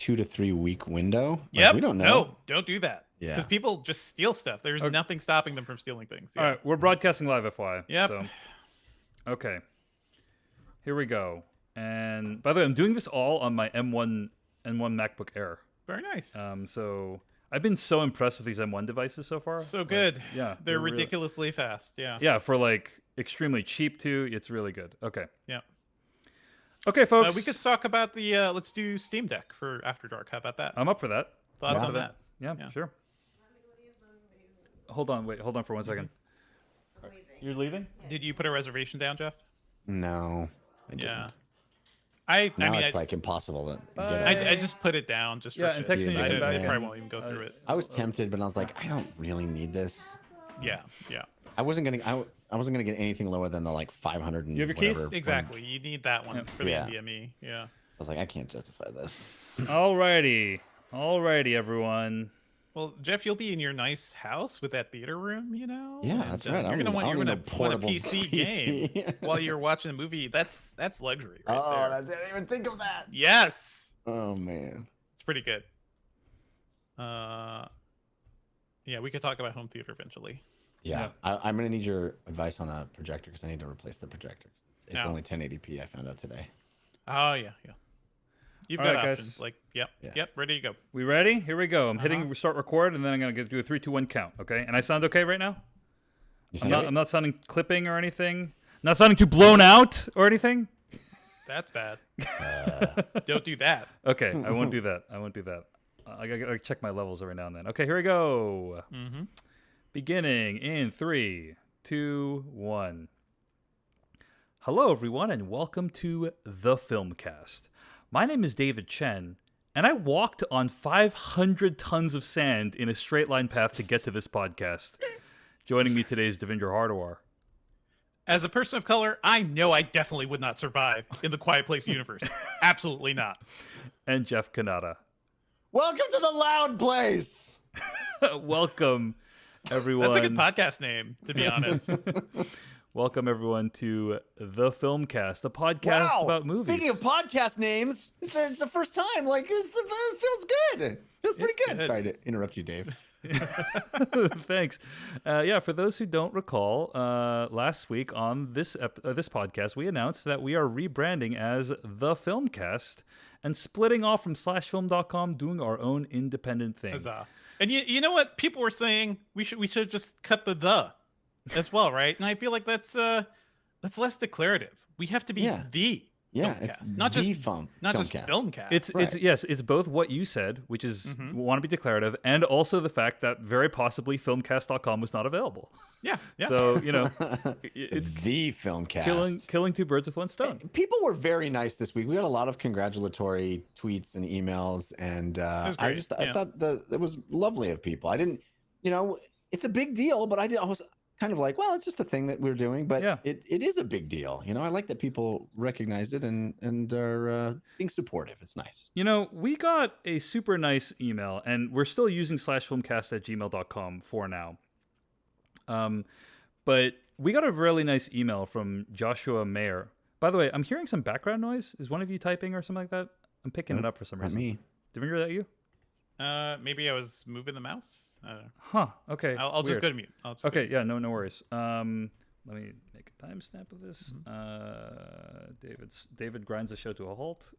2 to 3 week window. Yep. We don't know. No, don't do that. Yeah. Because people just steal stuff. There's nothing stopping them from stealing things. Yeah. All right, we're broadcasting live, FYI. Yep. So, okay. Here we go. And by the way, I'm doing this all on my M1 MacBook Air. Very nice. So I've been so impressed with these M1 devices so far. So good. Yeah. They're ridiculously fast. Yeah. Yeah, for like extremely cheap too. It's really good. Okay. Yeah. Okay, folks. We could talk about the let's do Steam Deck for After Dark. How about that? I'm up for that. Thoughts on that? Yeah, sure. Hold on for 1 second. You're leaving? Did you put a reservation down, Jeff? No. I didn't. Yeah. Now I mean, it's like impossible to get it. I just put it down just for Yeah, shit. and text me I when you get back probably in. won't even go through it. I was tempted, but I was like, I don't really need this. Yeah. I wasn't gonna get anything lower than the like 500 and You have your keys? whatever. Exactly. You need that one for the Yeah. NVMe. Yeah. I was like, I can't justify this. Alrighty, everyone. Well, Jeff, you'll be in your nice house with that theater room, you know. Yeah, that's right. You're gonna want a portable PC game while you're watching a movie. That's luxury. Right there. I didn't even think of that. Yes. Oh man. It's pretty good. Yeah, we could talk about home theater eventually. Yeah, I'm gonna need your advice on a projector because I need to replace the projector. It's only 1080p. I found out today. Oh yeah. You've All got right, options. guys. Like, yep, ready to go. We ready? Here we go. I'm hitting start record, and then I'm gonna do a 3, 2, 1 count. Okay? And I sound okay right now? I'm not sounding clipping or anything. Not sounding too blown out or anything. That's bad. Don't do that. Okay, I won't do that. I gotta check my levels every now and then. Okay, here we go. Mm-hmm. Beginning in 3, 2, 1. Hello, everyone, and welcome to The Filmcast. My name is David Chen, and I walked on 500 tons of sand in a straight line path to get to this podcast. Joining me today is Devendra Hardawar. As a person of color, I know I definitely would not survive in the Quiet Place universe. Absolutely not. And Jeff Kanata. Welcome to the loud place. Welcome, everyone. That's a good podcast name, to be honest. Welcome, everyone, to The Filmcast, a podcast about movies. Speaking of podcast names, it's the first time. Like, it feels good. It feels pretty good. Sorry to interrupt you, Dave. Thanks. For those who don't recall, last week on this podcast, we announced that we are rebranding as The Filmcast and splitting off from /film.com, doing our own independent thing. Huzzah. And you know what? People were saying we should just cut the as well, right? And I feel like that's less declarative. We have to be the Filmcast, it's not the just Filmcast. It's both what you said, which is want to be declarative, and also the fact that very possibly filmcast.com was not available. Yeah. So, it's the Filmcast. Killing two birds with one stone. People were very nice this week. We got a lot of congratulatory tweets and emails, and I thought that was lovely of people. I didn't, it's a big deal, but I was kind of like, well, it's just a thing that we're doing, but it is a big deal. I like that people recognized it and are being supportive. It's nice. We got a super nice email, and we're still using /filmcast@gmail.com for now. But we got a really nice email from Joshua Mayer. By the way, I'm hearing some background noise. Is one of you typing or something like that? I'm picking it up for some reason. Not me. Devendra, that you? Maybe I was moving the mouse. Huh. Okay. I'll just go to mute. Okay. Yeah. No worries. Let me make a timestamp of this. David grinds the show to a halt.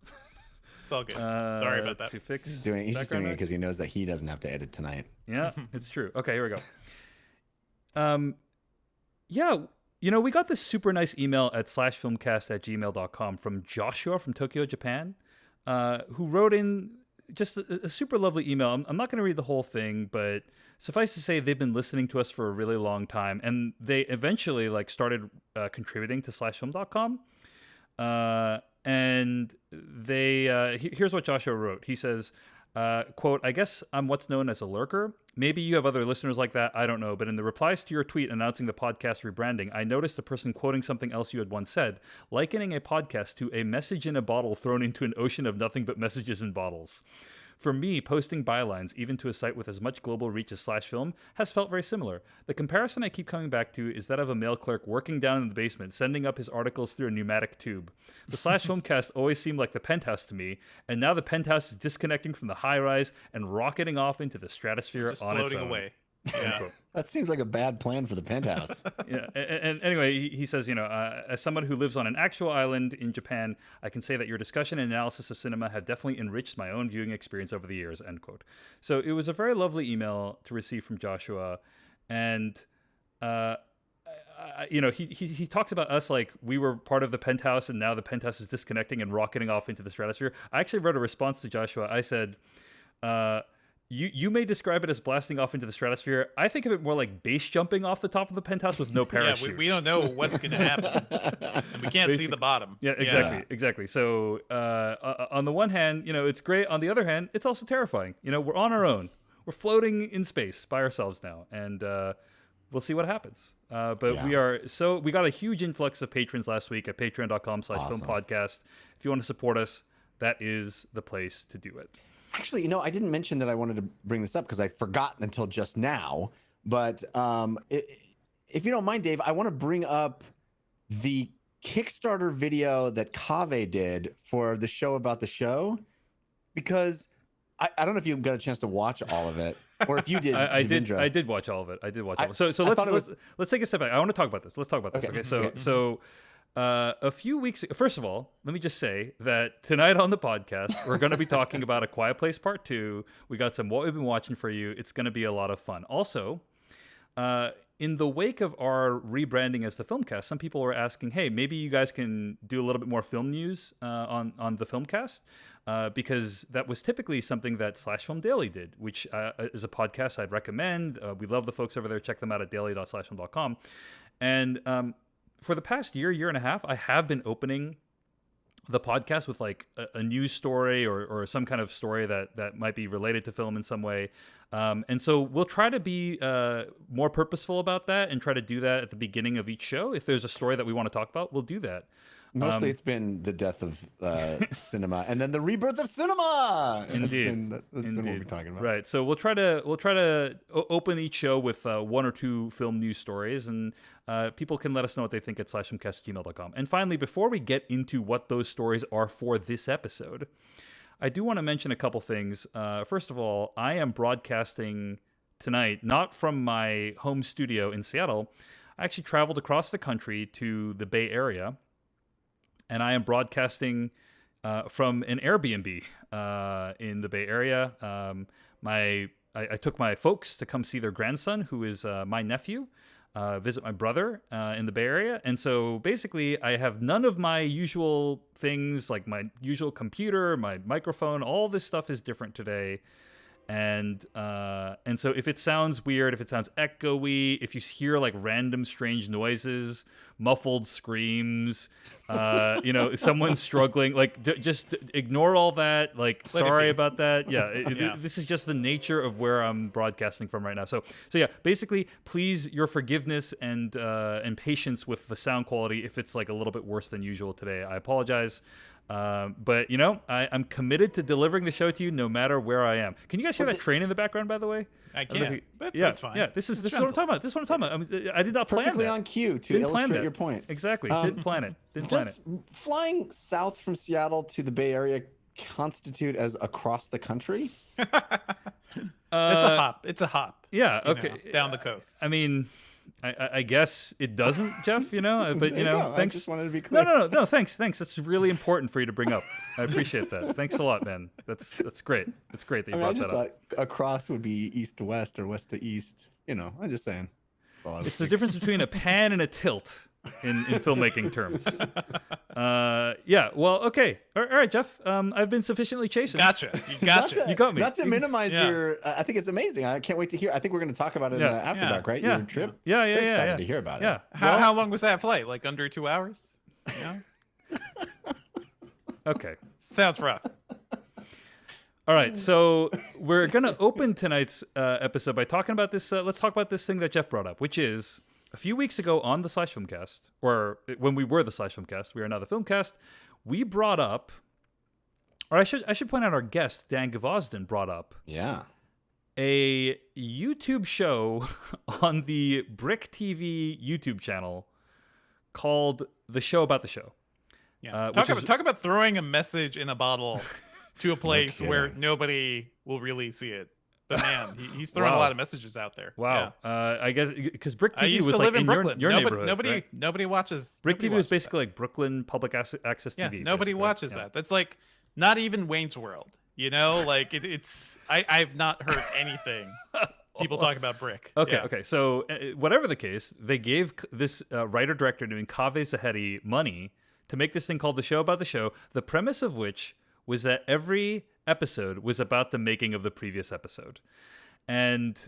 It's all good. Sorry about that. To fix. He's just doing it because he knows that he doesn't have to edit tonight. Yeah, it's true. Okay, here we go. We got this super nice email at /filmcast@gmail.com from Joshua from Tokyo, Japan, who wrote in just a super lovely email. I'm not going to read the whole thing, but suffice to say, they've been listening to us for a really long time, and they eventually started contributing to /film.com. And they here's what Joshua wrote. He says, quote, "I guess I'm what's known as a lurker. Maybe you have other listeners like that. I don't know. But in the replies to your tweet announcing the podcast rebranding, I noticed a person quoting something else you had once said, likening a podcast to a message in a bottle thrown into an ocean of nothing but messages in bottles. For me, posting bylines, even to a site with as much global reach as Slash Film, has felt very similar. The comparison I keep coming back to is that of a mail clerk working down in the basement, sending up his articles through a pneumatic tube. The Slash Filmcast always seemed like the penthouse to me, and now the penthouse is disconnecting from the high-rise and rocketing off into the stratosphere just on its floating own. away. Yeah. That seems like a bad plan for the penthouse. Yeah, and anyway, he says, as someone who lives on an actual island in Japan, I can say that your discussion and analysis of cinema have definitely enriched my own viewing experience over the years, end quote. So it was a very lovely email to receive from Joshua, and he talks about us like we were part of the penthouse, and now the penthouse is disconnecting and rocketing off into the stratosphere. I actually wrote a response to Joshua. I said, You may describe it as blasting off into the stratosphere. I think of it more like base jumping off the top of the penthouse with no parachute. Yeah, we don't know what's going to happen. And we can't see the bottom. Yeah, exactly. So on the one hand, it's great. On the other hand, it's also terrifying. We're on our own. We're floating in space by ourselves now. And we'll see what happens. But we got a huge influx of patrons last week at patreon.com/filmpodcast. If you want to support us, that is the place to do it. Actually, I didn't mention that I wanted to bring this up because I'd forgotten until just now. But if you don't mind, Dave, I want to bring up the Kickstarter video that Kaveh did for the show about the show, because I don't know if you got a chance to watch all of it, or if you did. I did watch all of it. So let's take a step back. I want to talk about this. Let's talk about this. Okay. So a few weeks. First of all, let me just say that tonight on the podcast, we're going to be talking about A Quiet Place Part 2. We got some What We've Been Watching for you. It's going to be a lot of fun. Also, in the wake of our rebranding as the Filmcast, some people were asking, hey, maybe you guys can do a little bit more film news on the Filmcast, because that was typically something that Slash Film Daily did, which is a podcast I'd recommend. We love the folks over there. Check them out at daily.slashfilm.com. And for the past year and a half, I have been opening the podcast with like a news story or some kind of story that might be related to film in some way. And so we'll try to be more purposeful about that and try to do that at the beginning of each show. If there's a story that we want to talk about, we'll do that. Mostly it's been the death of cinema and then the rebirth of cinema. Indeed. That's been what we're talking about. Right. So we'll try to open each show with one or two film news stories, and people can let us know what they think at /filmcast@gmail.com. And finally, before we get into what those stories are for this episode, I do want to mention a couple things. First of all, I am broadcasting tonight, not from my home studio in Seattle. I actually traveled across the country to the Bay Area, and I am broadcasting from an Airbnb in the Bay Area. I took my folks to come see their grandson, who is my nephew, visit my brother in the Bay Area. And so basically, I have none of my usual things, like my usual computer, my microphone. All this stuff is different today. And so if it sounds weird, if it sounds echoey, if you hear like random strange noises, muffled screams, someone struggling, like just ignore all that. Like, sorry about that. Yeah, this is just the nature of where I'm broadcasting from right now. So yeah, basically, please, your forgiveness and patience with the sound quality if it's like a little bit worse than usual today. I apologize. But I'm committed to delivering the show to you no matter where I am. Can you guys hear that train in the background, by the way? I can. That's fine. Yeah, this is what I'm talking about. I mean, I did not plan perfectly that. on cue to illustrate your point. Exactly. Didn't plan it. Does flying south from Seattle to the Bay Area constitute as across the country? It's a hop. It's a hop. Yeah. Okay. Down the coast. I mean, I guess it doesn't, Jeff, but thanks. I just wanted to be clear. No, thanks. That's really important for you to bring up. I appreciate that. Thanks a lot, man. That's great. It's great that you brought that up. I just thought across would be east to west or west to east. I'm just saying. That's all I was It's the difference between a pan and a tilt in filmmaking terms. Yeah, well, okay. All right, Jeff. I've been sufficiently chastened. Gotcha. You got me. Not to minimize your... I think it's amazing. I can't wait to hear. I think we're going to talk about it in the After Dark, right? Your trip? Yeah. We're excited to hear about it. Yeah. How long was that flight? Like under 2 hours? Yeah. Okay. Sounds rough. All right, so we're going to open tonight's episode by talking about this. Let's talk about this thing that Jeff brought up, which is a few weeks ago on the Slash Filmcast, or when we were the Slash Filmcast, we are now the Filmcast, we brought up Or I should point out our guest Dan Gvozden brought up a YouTube show on the Brick TV YouTube channel called The Show About the Show. Yeah, talk about throwing a message in a bottle to a place where nobody will really see it. But man, he's throwing a lot of messages out there. Wow. Yeah. I guess because Brick TV I used was to like live in Brooklyn. your neighborhood. Nobody watches. Brick TV was basically like Brooklyn public access TV. Yeah, nobody watches that. That's like not even Wayne's World. You know, like it's. I've not heard anything. People talk about Brick. Okay. So whatever the case, they gave this writer-director named Kaveh Zahedi money to make this thing called The Show About the Show, the premise of which was that every episode was about the making of the previous episode. And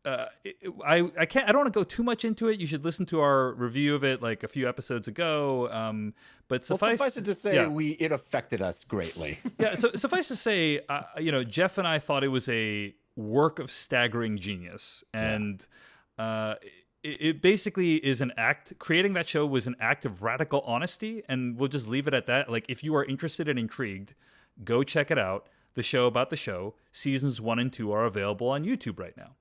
I don't want to go too much into it. You should listen to our review of it like a few episodes ago. But suffice it to say, it affected us greatly. So suffice to say, Jeff and I thought it was a work of staggering genius. And it basically is an act. Creating that show was an act of radical honesty, and we'll just leave it at that. Like, if you are interested and intrigued, go check it out. The Show About the Show. Seasons 1 and 2 are available on YouTube right now.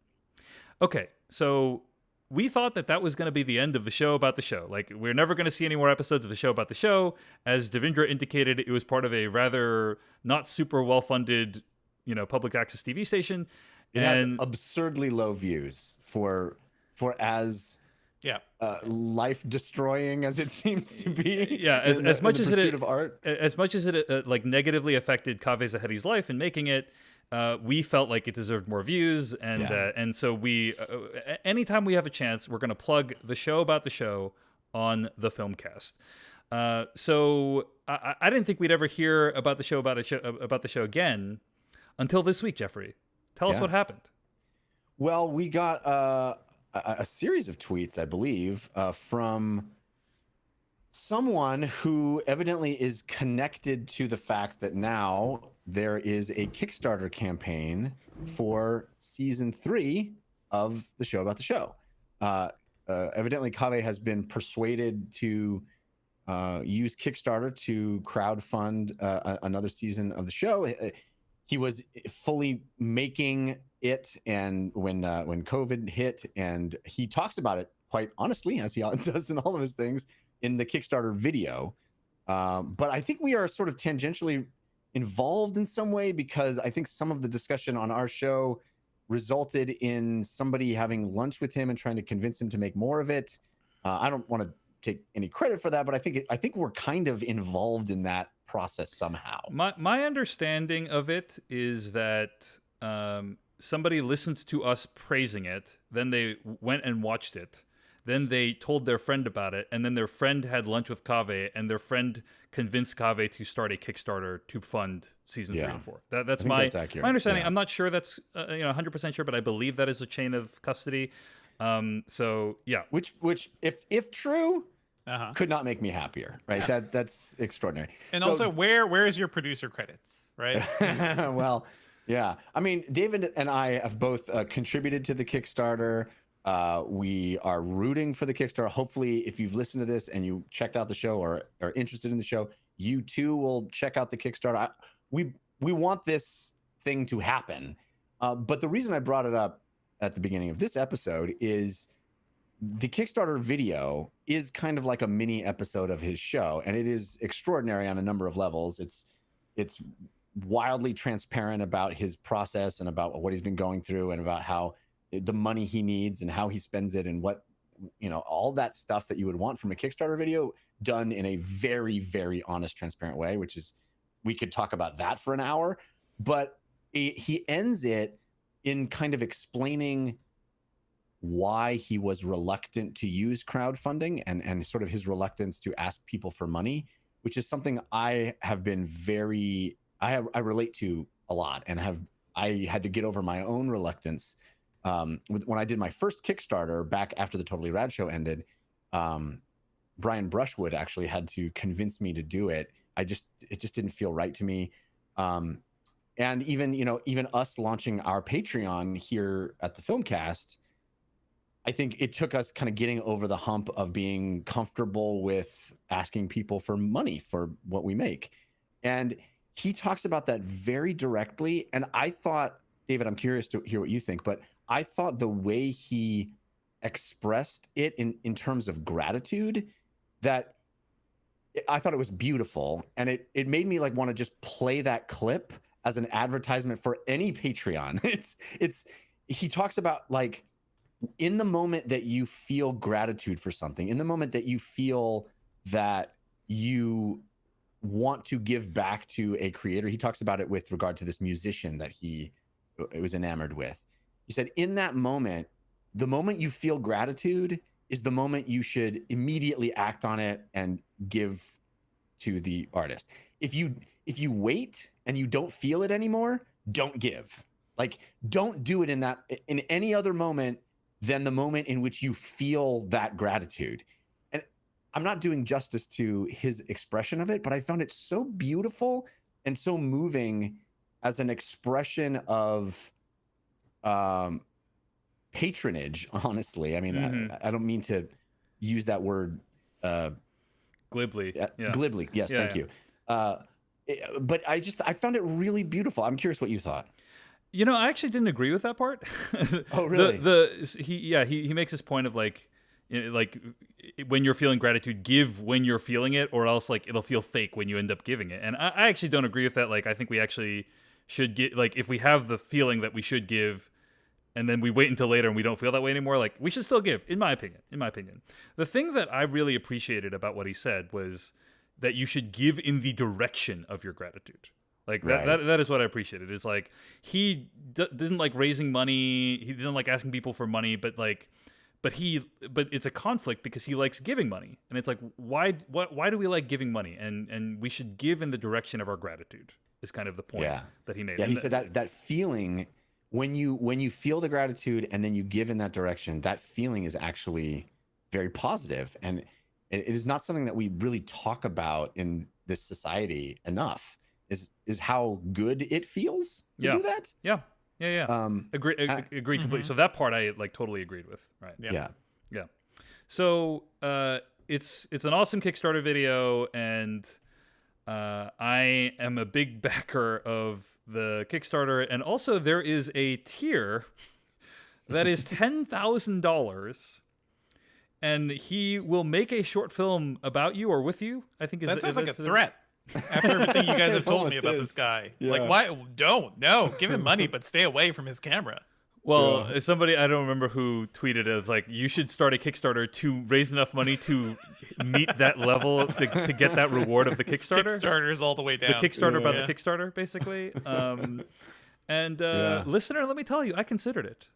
Okay, so we thought that was going to be the end of The Show About the Show. Like, we're never going to see any more episodes of The Show About the Show. As Devindra indicated, it was part of a rather not super well-funded, public access TV station. It has absurdly low views for as life destroying as it seems to be. As much as it like negatively affected Kaveh Zahedi's life in making it, we felt like it deserved more views, and so we anytime we have a chance, we're going to plug The Show About the Show on the Filmcast. So I didn't think we'd ever hear about the show again until this week. Jeffrey, tell us what happened. Well, we got a series of tweets, I believe, from someone who evidently is connected to the fact that now there is a Kickstarter campaign for season 3 of The Show About the Show. Evidently, Kaveh has been persuaded to use Kickstarter to crowdfund another season of the show. He was fully making it, and when COVID hit, and he talks about it quite honestly, as he does in all of his things, in the Kickstarter video. But I think we are sort of tangentially involved in some way, because I think some of the discussion on our show resulted in somebody having lunch with him and trying to convince him to make more of it. I don't want to take any credit for that, but I think we're kind of involved in that process somehow. My understanding of it is that somebody listened to us praising it, then they went and watched it, then they told their friend about it, and then their friend had lunch with Kaveh, and their friend convinced Kaveh to start a Kickstarter to fund season 3 and 4. That's my understanding. Yeah. I'm not sure that's 100% sure, but I believe that is a chain of custody. So yeah, which if true, could not make me happier, right? That's extraordinary. And so, also, where is your producer credits, right? Well, yeah. I mean, David and I have both contributed to the Kickstarter. We are rooting for the Kickstarter. Hopefully, if you've listened to this and you checked out the show or are interested in the show, you too will check out the Kickstarter. We want this thing to happen. But the reason I brought it up at the beginning of this episode is the Kickstarter video is kind of like a mini episode of his show, and it is extraordinary on a number of levels. It's wildly transparent about his process and about what he's been going through and about how the money he needs and how he spends it and what, all that stuff that you would want from a Kickstarter video done in a very, very honest, transparent way, which is, we could talk about that for an hour, but he ends it in kind of explaining why he was reluctant to use crowdfunding and sort of his reluctance to ask people for money, which is something I have been I relate to a lot, and I had to get over my own reluctance. When I did my first Kickstarter back after the Totally Rad show ended, Brian Brushwood actually had to convince me to do it. It just didn't feel right to me. And even us launching our Patreon here at the Filmcast, I think it took us kind of getting over the hump of being comfortable with asking people for money for what we make. And he talks about that very directly. And I thought, David, I'm curious to hear what you think, but I thought the way he expressed it in terms of gratitude, that I thought it was beautiful. And it made me like want to just play that clip as an advertisement for any Patreon. He talks about like, in the moment that you feel gratitude for something, in the moment that you feel that you want to give back to a creator, he talks about it with regard to this musician that he was enamored with. He said, in that moment, the moment you feel gratitude is the moment you should immediately act on it and give to the artist. If you wait and you don't feel it anymore, don't give. Like, don't do it in any other moment than the moment in which you feel that gratitude. And I'm not doing justice to his expression of it, but I found it so beautiful and so moving as an expression of patronage, honestly. I mean, I don't mean to use that word glibly. Glibly, yes, thank you. But I found it really beautiful. I'm curious what you thought. You know, I actually didn't agree with that part. Oh, really? He makes this point of like when you're feeling gratitude, give when you're feeling it, or else like it'll feel fake when you end up giving it. And I actually don't agree with that. Like, I think we actually should get, like, if we have the feeling that we should give, and then we wait until later and we don't feel that way anymore, like, we should still give, in my opinion. The thing that I really appreciated about what he said was that you should give in the direction of your gratitude. Like, that is what I appreciated. Is like, he didn't like raising money. He didn't like asking people for money, but it's a conflict because he likes giving money. And it's like, why do we like giving money? And we should give in the direction of our gratitude is kind of the point that he made. Yeah, he said that feeling, when you feel the gratitude and then you give in that direction, that feeling is actually very positive. And it is not something that we really talk about in this society enough. Is how good it feels to do that. Yeah. Agreed completely. So that part I like totally agreed with. Right. Yeah. So it's an awesome Kickstarter video, and I am a big backer of the Kickstarter, and also there is a tier that is $10,000. And he will make a short film about you or with you. I think that sounds like a threat. After everything you guys have told me about this guy, like, why? No, give him money, but stay away from his camera. Well, somebody, I don't remember who tweeted it. It's like, you should start a Kickstarter to raise enough money to meet that level to get that reward of the Kickstarter. Kickstarter's all the way down. The Kickstarter about the Kickstarter, basically. Listener, let me tell you, I considered it.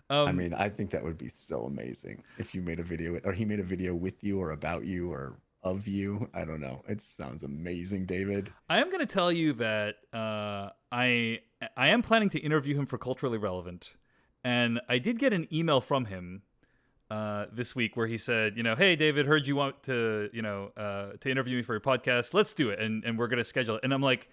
I mean, I think that would be so amazing if you made a video or he made a video with you or about you or of you. I don't know. It sounds amazing, David. I am going to tell you that I am planning to interview him for Culturally Relevant, and I did get an email from him this week where he said, hey, David, heard you want to, to interview me for your podcast. Let's do it, and we're going to schedule it. And I'm like,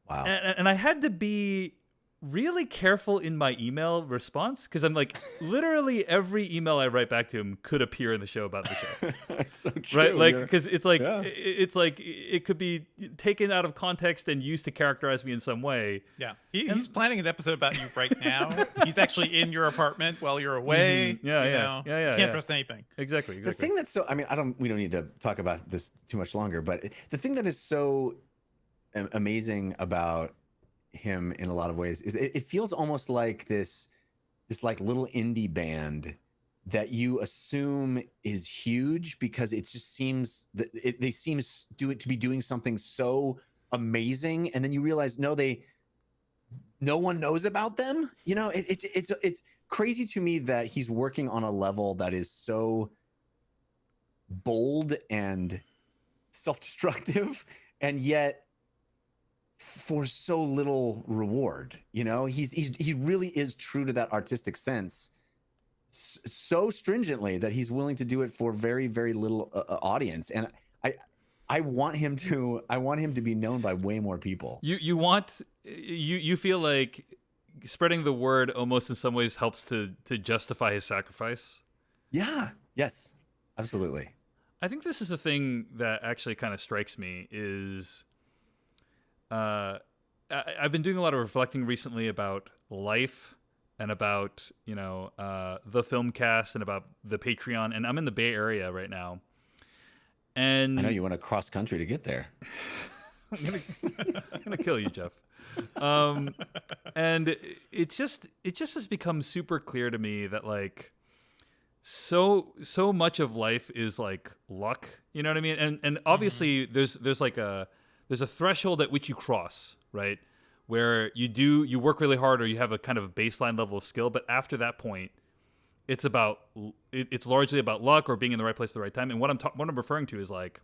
wow. And I had to be really careful in my email response, because I'm like, literally every email I write back to him could appear in the show about the show. That's so true. Right? Like, because it's like, it's like it could be taken out of context and used to characterize me in some way. Yeah. He's planning an episode about you right now. He's actually in your apartment while you're away. Mm-hmm. You can't trust anything. Exactly. The thing that's so, I mean, we don't need to talk about this too much longer, but the thing that is so amazing about him in a lot of ways is it feels almost like this like little indie band that you assume is huge because it just seems that they seem to be doing something so amazing, and then you realize no one knows about them. It's crazy to me that he's working on a level that is so bold and self-destructive, and yet for so little reward. He really is true to that artistic sense so stringently that he's willing to do it for very, very little audience. And I want him to be known by way more people. You feel like spreading the word almost in some ways helps to justify his sacrifice. Yes, absolutely. I think this is the thing that actually kind of strikes me is I've been doing a lot of reflecting recently about life and about, the film cast and about the Patreon. And I'm in the Bay Area right now. And I know you went across country to get there. I'm gonna kill you, Jeff. And it just has become super clear to me that like so much of life is like luck. You know what I mean? And obviously there's a threshold at which you cross, right? Where you work really hard or you have a kind of baseline level of skill, but after that point, it's largely about luck or being in the right place at the right time. And what I'm referring to is like,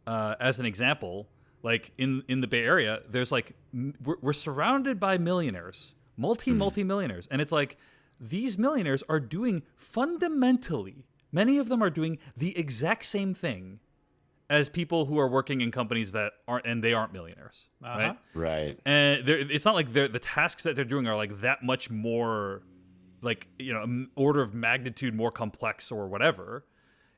as an example, like in the Bay Area, there's like we're surrounded by millionaires, multi-millionaires, and it's like these millionaires are doing fundamentally, many of them are doing the exact same thing as people who are working in companies that aren't millionaires, right? Right. And it's not like the tasks that they're doing are like that much more, like, order of magnitude more complex or whatever.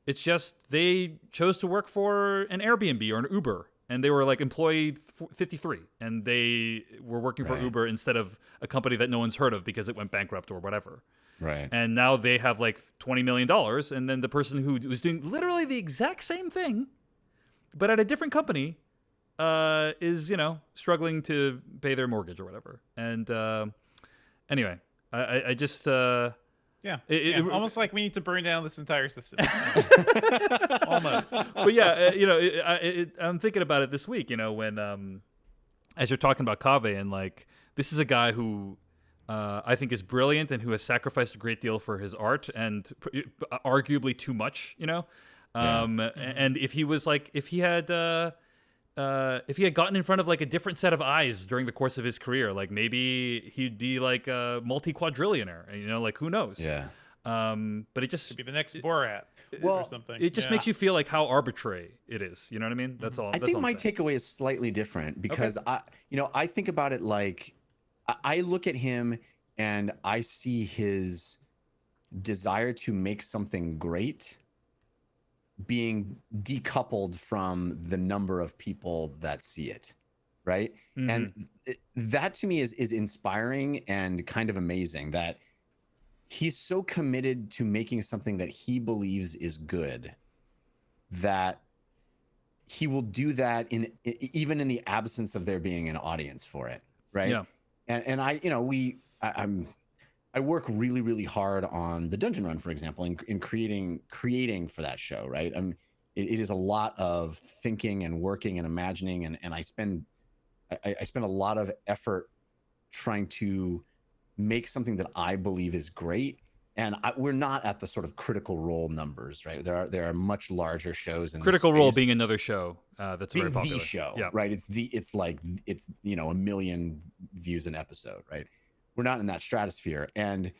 It's just they chose to work for an Airbnb or an Uber, and they were like employee 53, and they were working for Uber instead of a company that no one's heard of because it went bankrupt or whatever. Right. And now they have like $20 million, and then the person who was doing literally the exact same thing, but at a different company, is, struggling to pay their mortgage or whatever. And anyway, I just... almost like we need to burn down this entire system. Almost. But yeah, I'm thinking about it this week, when as you're talking about Kaveh, and like this is a guy who I think is brilliant and who has sacrificed a great deal for his art, and arguably too much, and if he had gotten in front of like a different set of eyes during the course of his career, like maybe he'd be like a multi-quadrillionaire, like who knows? Yeah. But it just could be the next Borat or something. It just makes you feel like how arbitrary it is. You know what I mean? That's all. I think my takeaway is slightly different because I think about it like I look at him and I see his desire to make something great being decoupled from the number of people that see it, right? Mm-hmm. And that to me is inspiring and kind of amazing that he's so committed to making something that he believes is good that he will do that even in the absence of there being an audience for it, right? Yeah. And I work really, really hard on the Dungeon Run, for example, in creating for that show, right? It is a lot of thinking and working and imagining, and I spend a lot of effort trying to make something that I believe is great. And we're not at the sort of Critical Role numbers, right? There are much larger shows. Critical Role being another show that's very popular. The show, right? It's 1 million views an episode, right? We're not in that stratosphere, and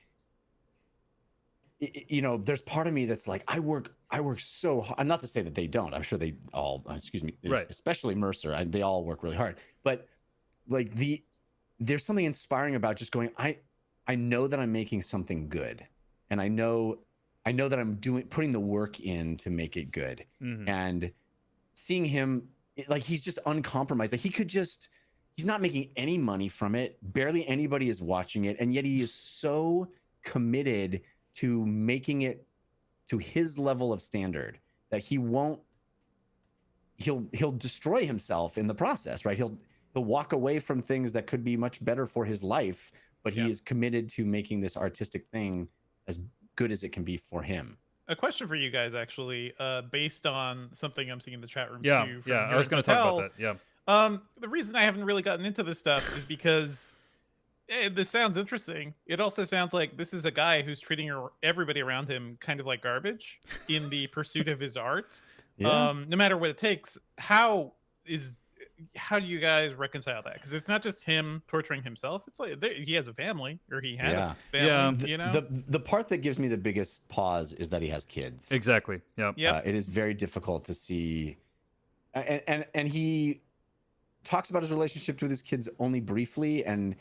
there's part of me that's like, I work so hard. Not to say that they don't. I'm sure they all, right, especially Mercer. They all work really hard. But like there's something inspiring about just going. I know that I'm making something good, and I know that I'm putting the work in to make it good, and seeing him like he's just uncompromised. Like he's not making any money from it. Barely anybody is watching it. And yet he is so committed to making it to his level of standard that he'll destroy himself in the process, right? He'll walk away from things that could be much better for his life, but he is committed to making this artistic thing as good as it can be for him. A question for you guys, actually, based on something I'm seeing in the chat room. Yeah, too, I was going to talk about that. Yeah. The reason I haven't really gotten into this stuff is because this sounds interesting. It also sounds like this is a guy who's treating everybody around him kind of like garbage in the pursuit of his art. No matter what it takes. How do you guys reconcile that? Because it's not just him torturing himself. It's like he has a family, or he had a family. Yeah. The part that gives me the biggest pause is that he has kids. Exactly. Yeah. It is very difficult to see, and he talks about his relationship with his kids only briefly, and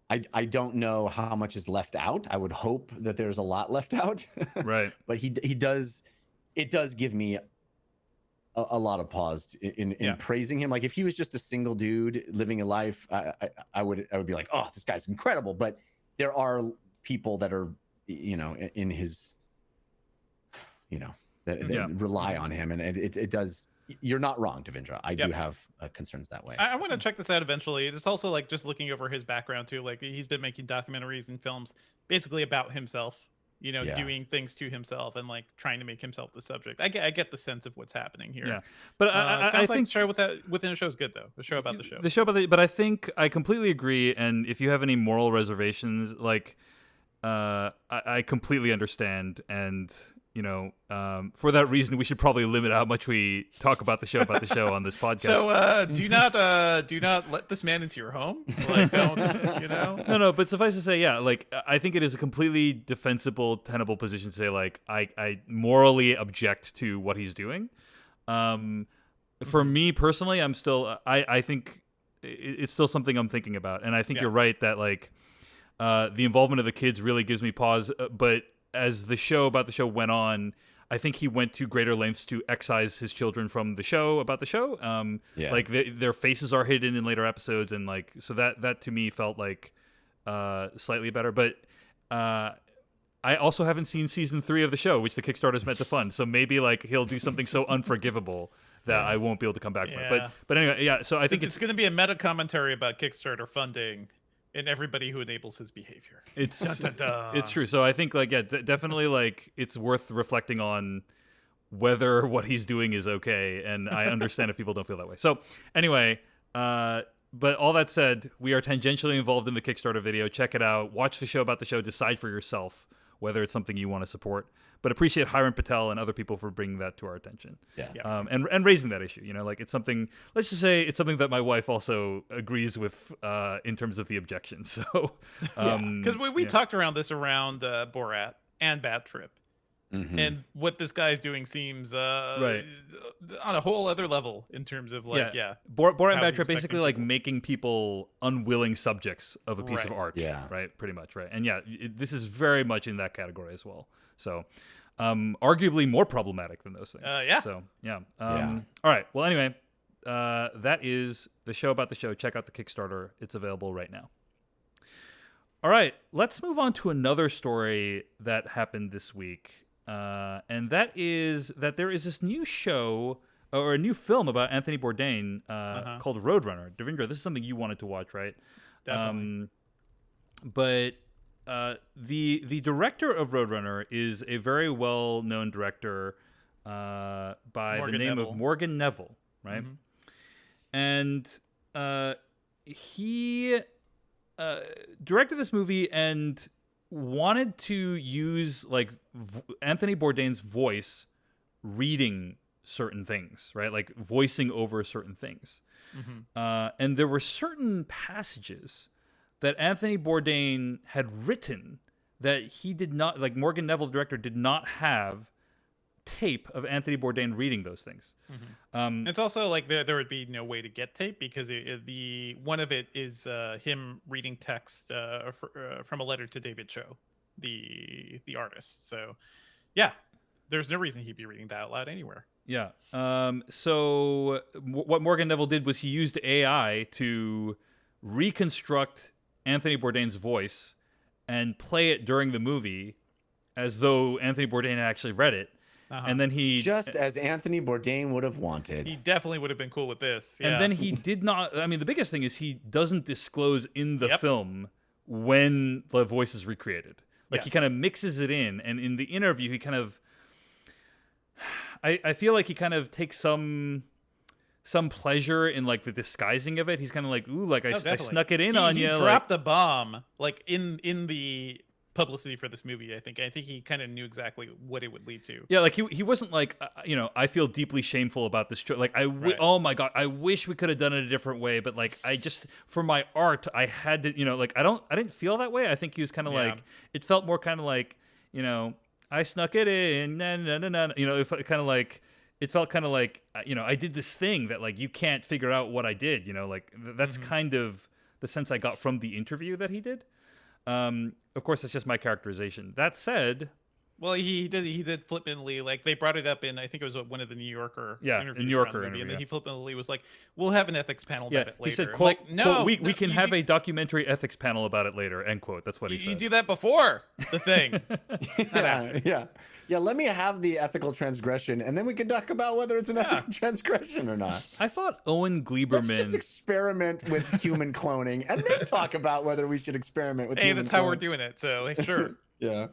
I don't know how much is left out. I would hope that there's a lot left out. Right. But he does. It does give me a lot of pause in praising him. Like if he was just a single dude living a life, I would be like, oh, this guy's incredible. But there are people that are, in his, that rely on him, and it does. You're not wrong, Devindra. I do have concerns that way. I want to check this out eventually. It's also like just looking over his background too. Like he's been making documentaries and films basically about himself. Doing things to himself and like trying to make himself the subject. I get the sense of what's happening here. Yeah, but I think show within a show is good though. The show about the show. The show about but I think I completely agree. And if you have any moral reservations, like I completely understand. And for that reason, we should probably limit how much we talk about the show on this podcast. So do not let this man into your home. Like don't No. But suffice to say, like I think it is a completely defensible, tenable position to say like I morally object to what he's doing. For me personally, I'm still I think it's still something I'm thinking about, and I think you're right that like the involvement of the kids really gives me pause, but as the show went on, I think he went to greater lengths to excise his children from the show about the show. Like their faces are hidden in later episodes, and like so that to me felt like slightly better. But I also haven't seen season 3 of the show, which the Kickstarter is meant to fund. So maybe like he'll do something so unforgivable that I won't be able to come back from it. But anyway, so I think it's going to be a meta commentary about Kickstarter funding and everybody who enables his behavior. It's dun, dun, dun. It's true. So I think like definitely like it's worth reflecting on whether what he's doing is okay, and I understand if people don't feel that way. So anyway, but all that said, we are tangentially involved in the Kickstarter video. Check it out. Watch the show about the show. Decide for yourself whether it's something you want to support. But appreciate Hiram Patel and other people for bringing that to our attention. And raising that issue. Like it's something. Let's just say it's something that my wife also agrees with in terms of the objection. So because we talked around this around Borat and Bad Trip. Mm-hmm. And what this guy's doing seems on a whole other level in terms of like Borat and Bad Trip basically like making people unwilling subjects of a piece of art. Right, pretty much, right. And this is very much in that category as well. So arguably more problematic than those things. So all right, well anyway, that is the show about the show. Check out the Kickstarter. It's available right now. All right, let's move on to another story that happened this week. And that is that there is this new show or a new film about Anthony Bourdain called Roadrunner. Devindra, this is something you wanted to watch, right? Definitely. But the director of Roadrunner is a very well-known director by the name of Morgan Neville, right? Mm-hmm. And he directed this movie and wanted to use like Anthony Bourdain's voice reading certain things, right? Like voicing over certain things. Mm-hmm. And there were certain passages that Anthony Bourdain had written that he did not, like Morgan Neville, the director, did not have tape of Anthony Bourdain reading those things. Mm-hmm. It's also like there would be no way to get tape because the one of it is him reading text from a letter to David Cho, the artist. So there's no reason he'd be reading that out loud anywhere. So what Morgan Neville did was he used AI to reconstruct Anthony Bourdain's voice and play it during the movie as though Anthony Bourdain had actually read it. And then he just as Anthony Bourdain would have wanted. He definitely would have been cool with this. And then he did not. I mean, the biggest thing is he doesn't disclose in the film when the voice is recreated. Like he kind of mixes it in, and in the interview, he kind of. I feel like he kind of takes some pleasure in like the disguising of it. He's kind of like, ooh, like I snuck it in on you. He dropped a bomb like in the publicity for this movie. I think he kind of knew exactly what it would lead to. Yeah, like he wasn't like I feel deeply shameful about this like oh my god, I wish we could have done it a different way, but like I just for my art I had to like I didn't feel that way. I think he was kind of like it felt more kind of like I snuck it in it felt kind of like I did this thing that like you can't figure out what I did, like that's kind of the sense I got from the interview that he did. Of course, it's just my characterization. That said, Well, he did flippantly, like, they brought it up in, I think it was one of the New Yorker interviews New Yorker around the movie, interview, and then yeah. he flippantly was like, "We'll have an ethics panel about it later." He said, I'm quote, like, no, quote, we can you have a documentary ethics panel about it later, end quote. That's what he said. You do that before the thing. Yeah, let me have the ethical transgression, and then we can talk about whether it's an ethical transgression or not. I thought Owen Gleiberman... Let's just experiment with human cloning, and then talk about whether we should experiment with human that's how we're cloning. doing it, so sure. Yeah.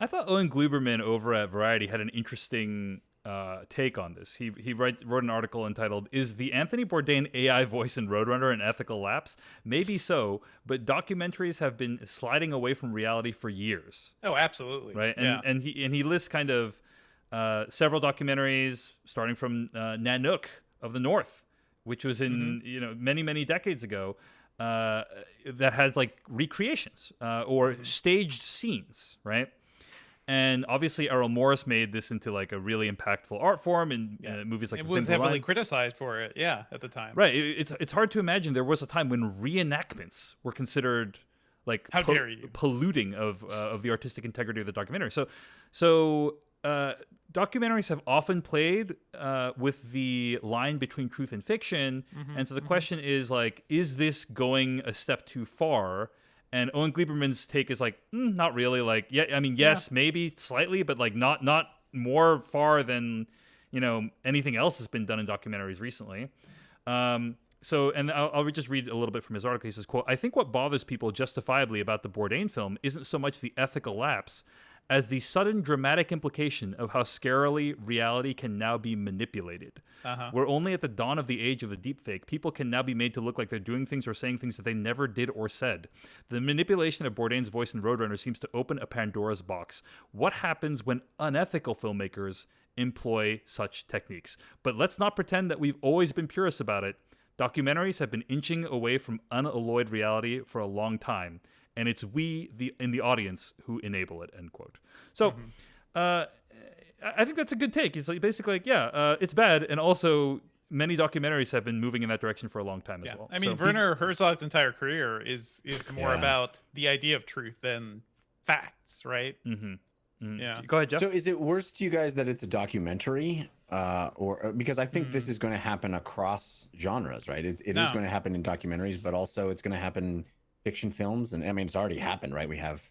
I thought Owen Gleiberman over at Variety had an interesting take on this. He wrote an article entitled, "Is the Anthony Bourdain AI voice in Roadrunner an ethical lapse? Maybe so, but documentaries have been sliding away from reality for years." Oh, absolutely. Right? And he lists kind of several documentaries, starting from Nanook of the North, which was in many decades ago, that has like recreations or staged scenes, right? And obviously, Errol Morris made this into like a really impactful art form in movies like it The was Thin Blue heavily Line. Criticized for it, at the time. Right. It's hard to imagine there was a time when reenactments were considered like how dare you polluting of the artistic integrity of the documentary. So documentaries have often played with the line between truth and fiction, and so the question is like, is this going a step too far? And Owen Gleiberman's take is like, not really. Like, yes, maybe slightly, but like not more far than anything else has been done in documentaries recently. So, and I'll just read a little bit from his article. He says, quote, "I think what bothers people justifiably about the Bourdain film isn't so much the ethical lapse as the sudden dramatic implication of how scarily reality can now be manipulated. We're only at the dawn of the age of the deepfake. People can now be made to look like they're doing things or saying things that they never did or said. The manipulation of Bourdain's voice in Roadrunner seems to open a Pandora's box. What happens when unethical filmmakers employ such techniques? But let's not pretend that we've always been purists about it. Documentaries have been inching away from unalloyed reality for a long time, and it's we in the audience who enable it," end quote. So I think that's a good take. It's like basically like, it's bad, and also many documentaries have been moving in that direction for a long time as well. I mean, Werner Herzog's entire career is more about the idea of truth than facts, right? Yeah. Go ahead, Jeff. So is it worse to you guys that it's a documentary, or because I think this is going to happen across genres, right? It is going to happen in documentaries, but also it's going to happen in fiction films, and I mean it's already happened, right? We have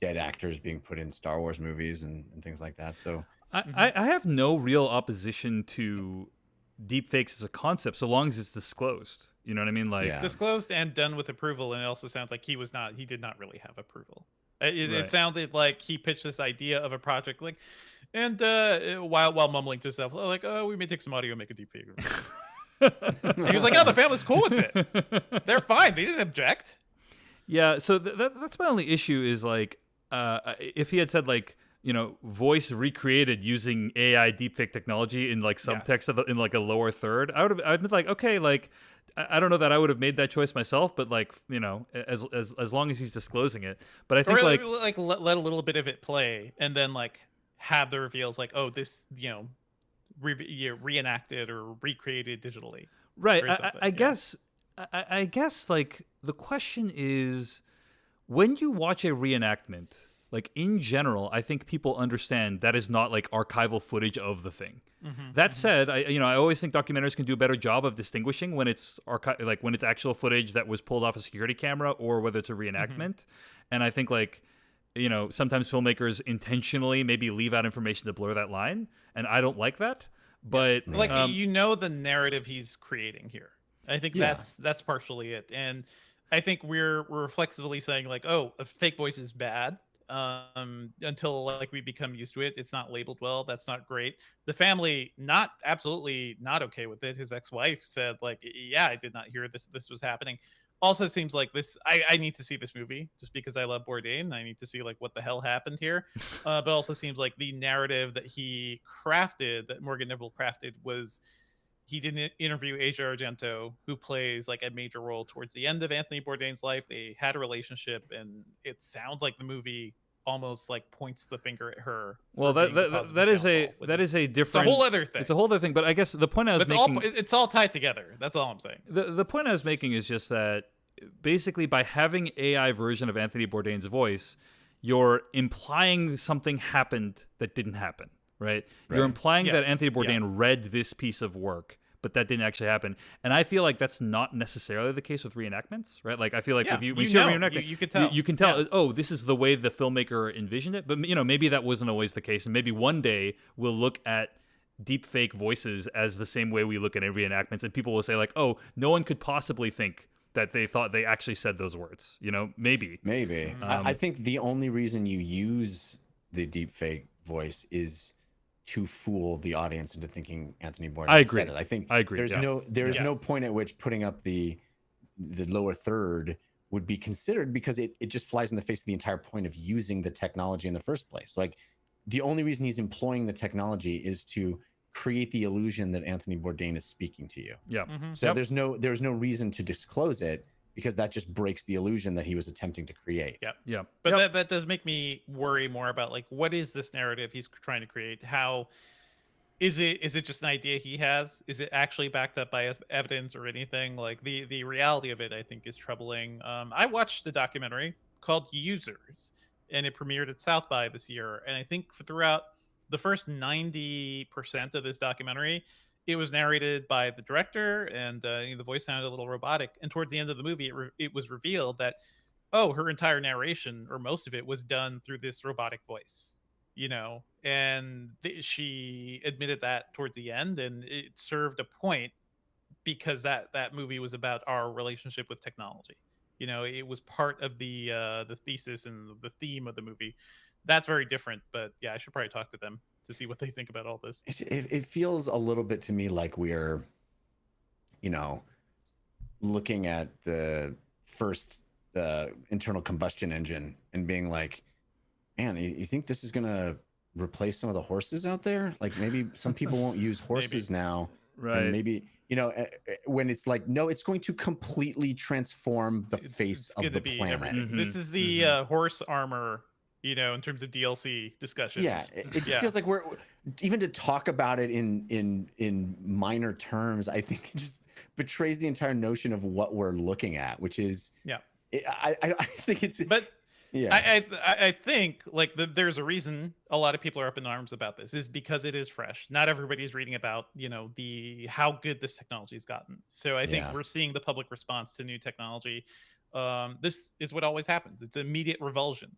dead actors being put in Star Wars movies and things like that. So I have no real opposition to deepfakes as a concept, so long as it's disclosed. You know what I mean? Like disclosed and done with approval, and it also sounds like he did not really have approval. It sounded like he pitched this idea of a project, like, and while mumbling to himself, like, "Oh, we may take some audio, and make a deepfake." And he was like, "Oh, the family's cool with it. They're fine. They didn't object." Yeah. So that's my only issue is like, if he had said like, voice recreated using AI deepfake technology in like subtext in like a lower third, I'd been like, okay, like, I don't know that I would have made that choice myself, but like, as long as he's disclosing it. But I think let a little bit of it play, and then like have the reveals, like, oh, this reenacted or recreated digitally. Right. I guess like the question is, when you watch a reenactment, like in general, I think people understand that is not like archival footage of the thing. That said, I always think documentaries can do a better job of distinguishing when it's when it's actual footage that was pulled off a security camera or whether it's a reenactment. And I think like, sometimes filmmakers intentionally maybe leave out information to blur that line, and I don't like that. But like the narrative he's creating here. I think that's partially it, and I think we're reflexively saying like, oh, a fake voice is bad. Until like we become used to it. It's not labeled well. That's not great. The family absolutely not okay with it. His ex-wife said like, yeah, I did not hear this was happening. Also seems like this, I need to see this movie just because I love Bourdain. I need to see like what the hell happened here. But also seems like the narrative that Morgan Neville crafted was, he didn't interview Asia Argento, who plays like a major role towards the end of Anthony Bourdain's life. They had a relationship, and it sounds like the movie almost like points the finger at her. Well, that is a different. It's a whole other thing. It's a whole other thing. But I guess the point I was making, it's all tied together. That's all I'm saying. The point I was making is just that basically by having AI version of Anthony Bourdain's voice, you're implying something happened that didn't happen, right? You're implying that Anthony Bourdain read this piece of work, but that didn't actually happen. And I feel like that's not necessarily the case with reenactments, right? Like I feel like when you see a reenactment, you can tell. You can tell, oh, this is the way the filmmaker envisioned it. But maybe that wasn't always the case, and maybe one day we'll look at deep fake voices as the same way we look at reenactments, and people will say like, oh, no one could possibly think that they thought they actually said those words. Maybe. I think the only reason you use the deep fake voice is to fool the audience into thinking Anthony Bourdain said it. I agree. There's no point at which putting up the lower third would be considered, because it just flies in the face of the entire point of using the technology in the first place. Like, the only reason he's employing the technology is to create the illusion that Anthony Bourdain is speaking to you. Yeah. So there's no reason to disclose it, because that just breaks the illusion that he was attempting to create. Yeah. But that does make me worry more about, like, what is this narrative he's trying to create? How is it just an idea he has? Is it actually backed up by evidence or anything? Like, the reality of it, I think, is troubling. I watched the documentary called Users, and it premiered at South by this year. And I think throughout the first 90% of this documentary, it was narrated by the director, and the voice sounded a little robotic. And towards the end of the movie, it was revealed that, her entire narration, or most of it, was done through this robotic voice. And she admitted that towards the end, and it served a point, because that movie was about our relationship with technology. It was part of the thesis and the theme of the movie. That's very different, but yeah, I should probably talk to them to see what they think about all this. It feels a little bit to me like we're, looking at the first internal combustion engine and being like, man, you think this is going to replace some of the horses out there? Like, maybe some people won't use horses now. Right. And maybe, when it's like, no, it's going to completely transform the face of the planet. Mm-hmm. This is the horse armor, in terms of DLC discussions. Yeah, it just feels like we're, even to talk about it in minor terms, I think it just betrays the entire notion of what we're looking at, which is, I think it's, but I think, like, there's a reason a lot of people are up in arms about this, is because it is fresh. Not everybody's reading about, how good this technology has gotten. So I think we're seeing the public response to new technology. This is what always happens. It's immediate revulsion.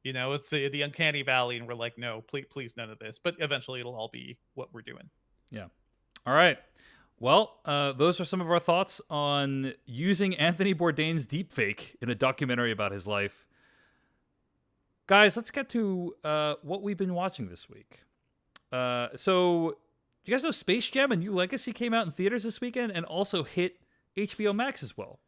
It's the uncanny valley, and we're like, no, please, none of this. But eventually it'll all be what we're doing. Yeah. All right. Well, those are some of our thoughts on using Anthony Bourdain's deepfake in a documentary about his life. Guys, let's get to what we've been watching this week. So, you guys know Space Jam: A New Legacy came out in theaters this weekend and also hit HBO Max as well.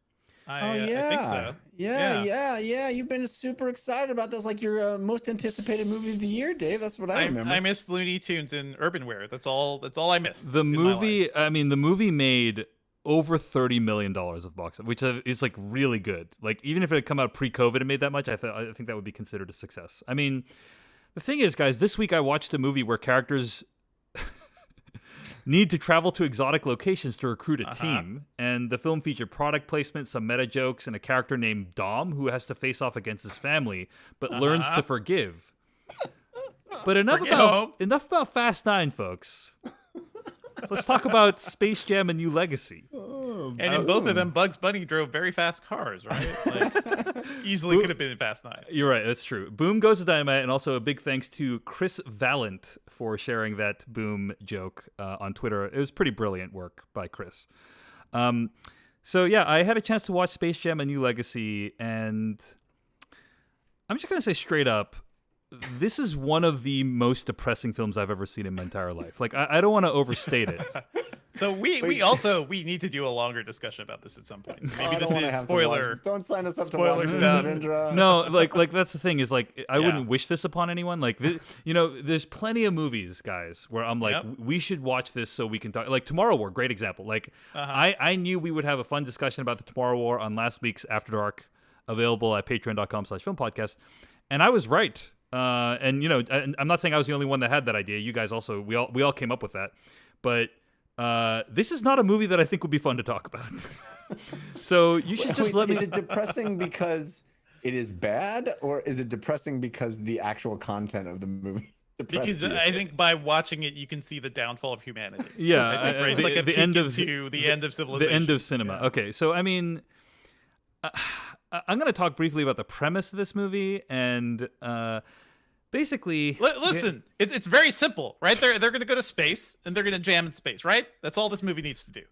I think so. Yeah. You've been super excited about this, like your most anticipated movie of the year, Dave. That's what I remember. I missed Looney Tunes and Urbanware. That's all I missed. The movie, the movie made over $30 million of box office, which is like really good. Like, even if it had come out pre-COVID and made that much, I think that would be considered a success. I mean, the thing is, guys, this week I watched a movie where characters need to travel to exotic locations to recruit a team, and the film featured product placement, some meta jokes, and a character named Dom who has to face off against his family but learns to forgive. But enough about Fast 9, folks. Let's talk about Space Jam: A New Legacy. And in both of them, Bugs Bunny drove very fast cars, right? Like, easily could have been in Fast 9. You're right, that's true. Boom goes to dynamite, and also a big thanks to Chris Vallant for sharing that Boom joke on Twitter. It was pretty brilliant work by Chris. So yeah, I had a chance to watch Space Jam: A New Legacy, and I'm just going to say straight up, this is one of the most depressing films I've ever seen in my entire life. Like, I don't want to overstate it. So we need to do a longer discussion about this at some point. So maybe this is spoiler. Don't sign us up to watch stuff. No, like that's the thing is, like, I wouldn't wish this upon anyone. Like, there's plenty of movies, guys, where I'm like, we should watch this so we can talk. Like Tomorrow War, great example. Like, I knew we would have a fun discussion about the Tomorrow War on last week's After Dark, available at patreon.com/filmpodcast, and I was right. And I'm not saying I was the only one that had that idea. You guys also, we all came up with that. But this is not a movie that I think would be fun to talk about. So you should just let me. Is it depressing because it is bad, or is it depressing because the actual content of the movie Because I think by watching it, you can see the downfall of humanity. Yeah, I think, right? It's like the end of the end of civilization. The end of cinema. Yeah. Okay, so I mean, I'm going to talk briefly about the premise of this movie, and basically, listen, it's very simple, right? They're going to go to space and they're going to jam in space, right? That's all this movie needs to do.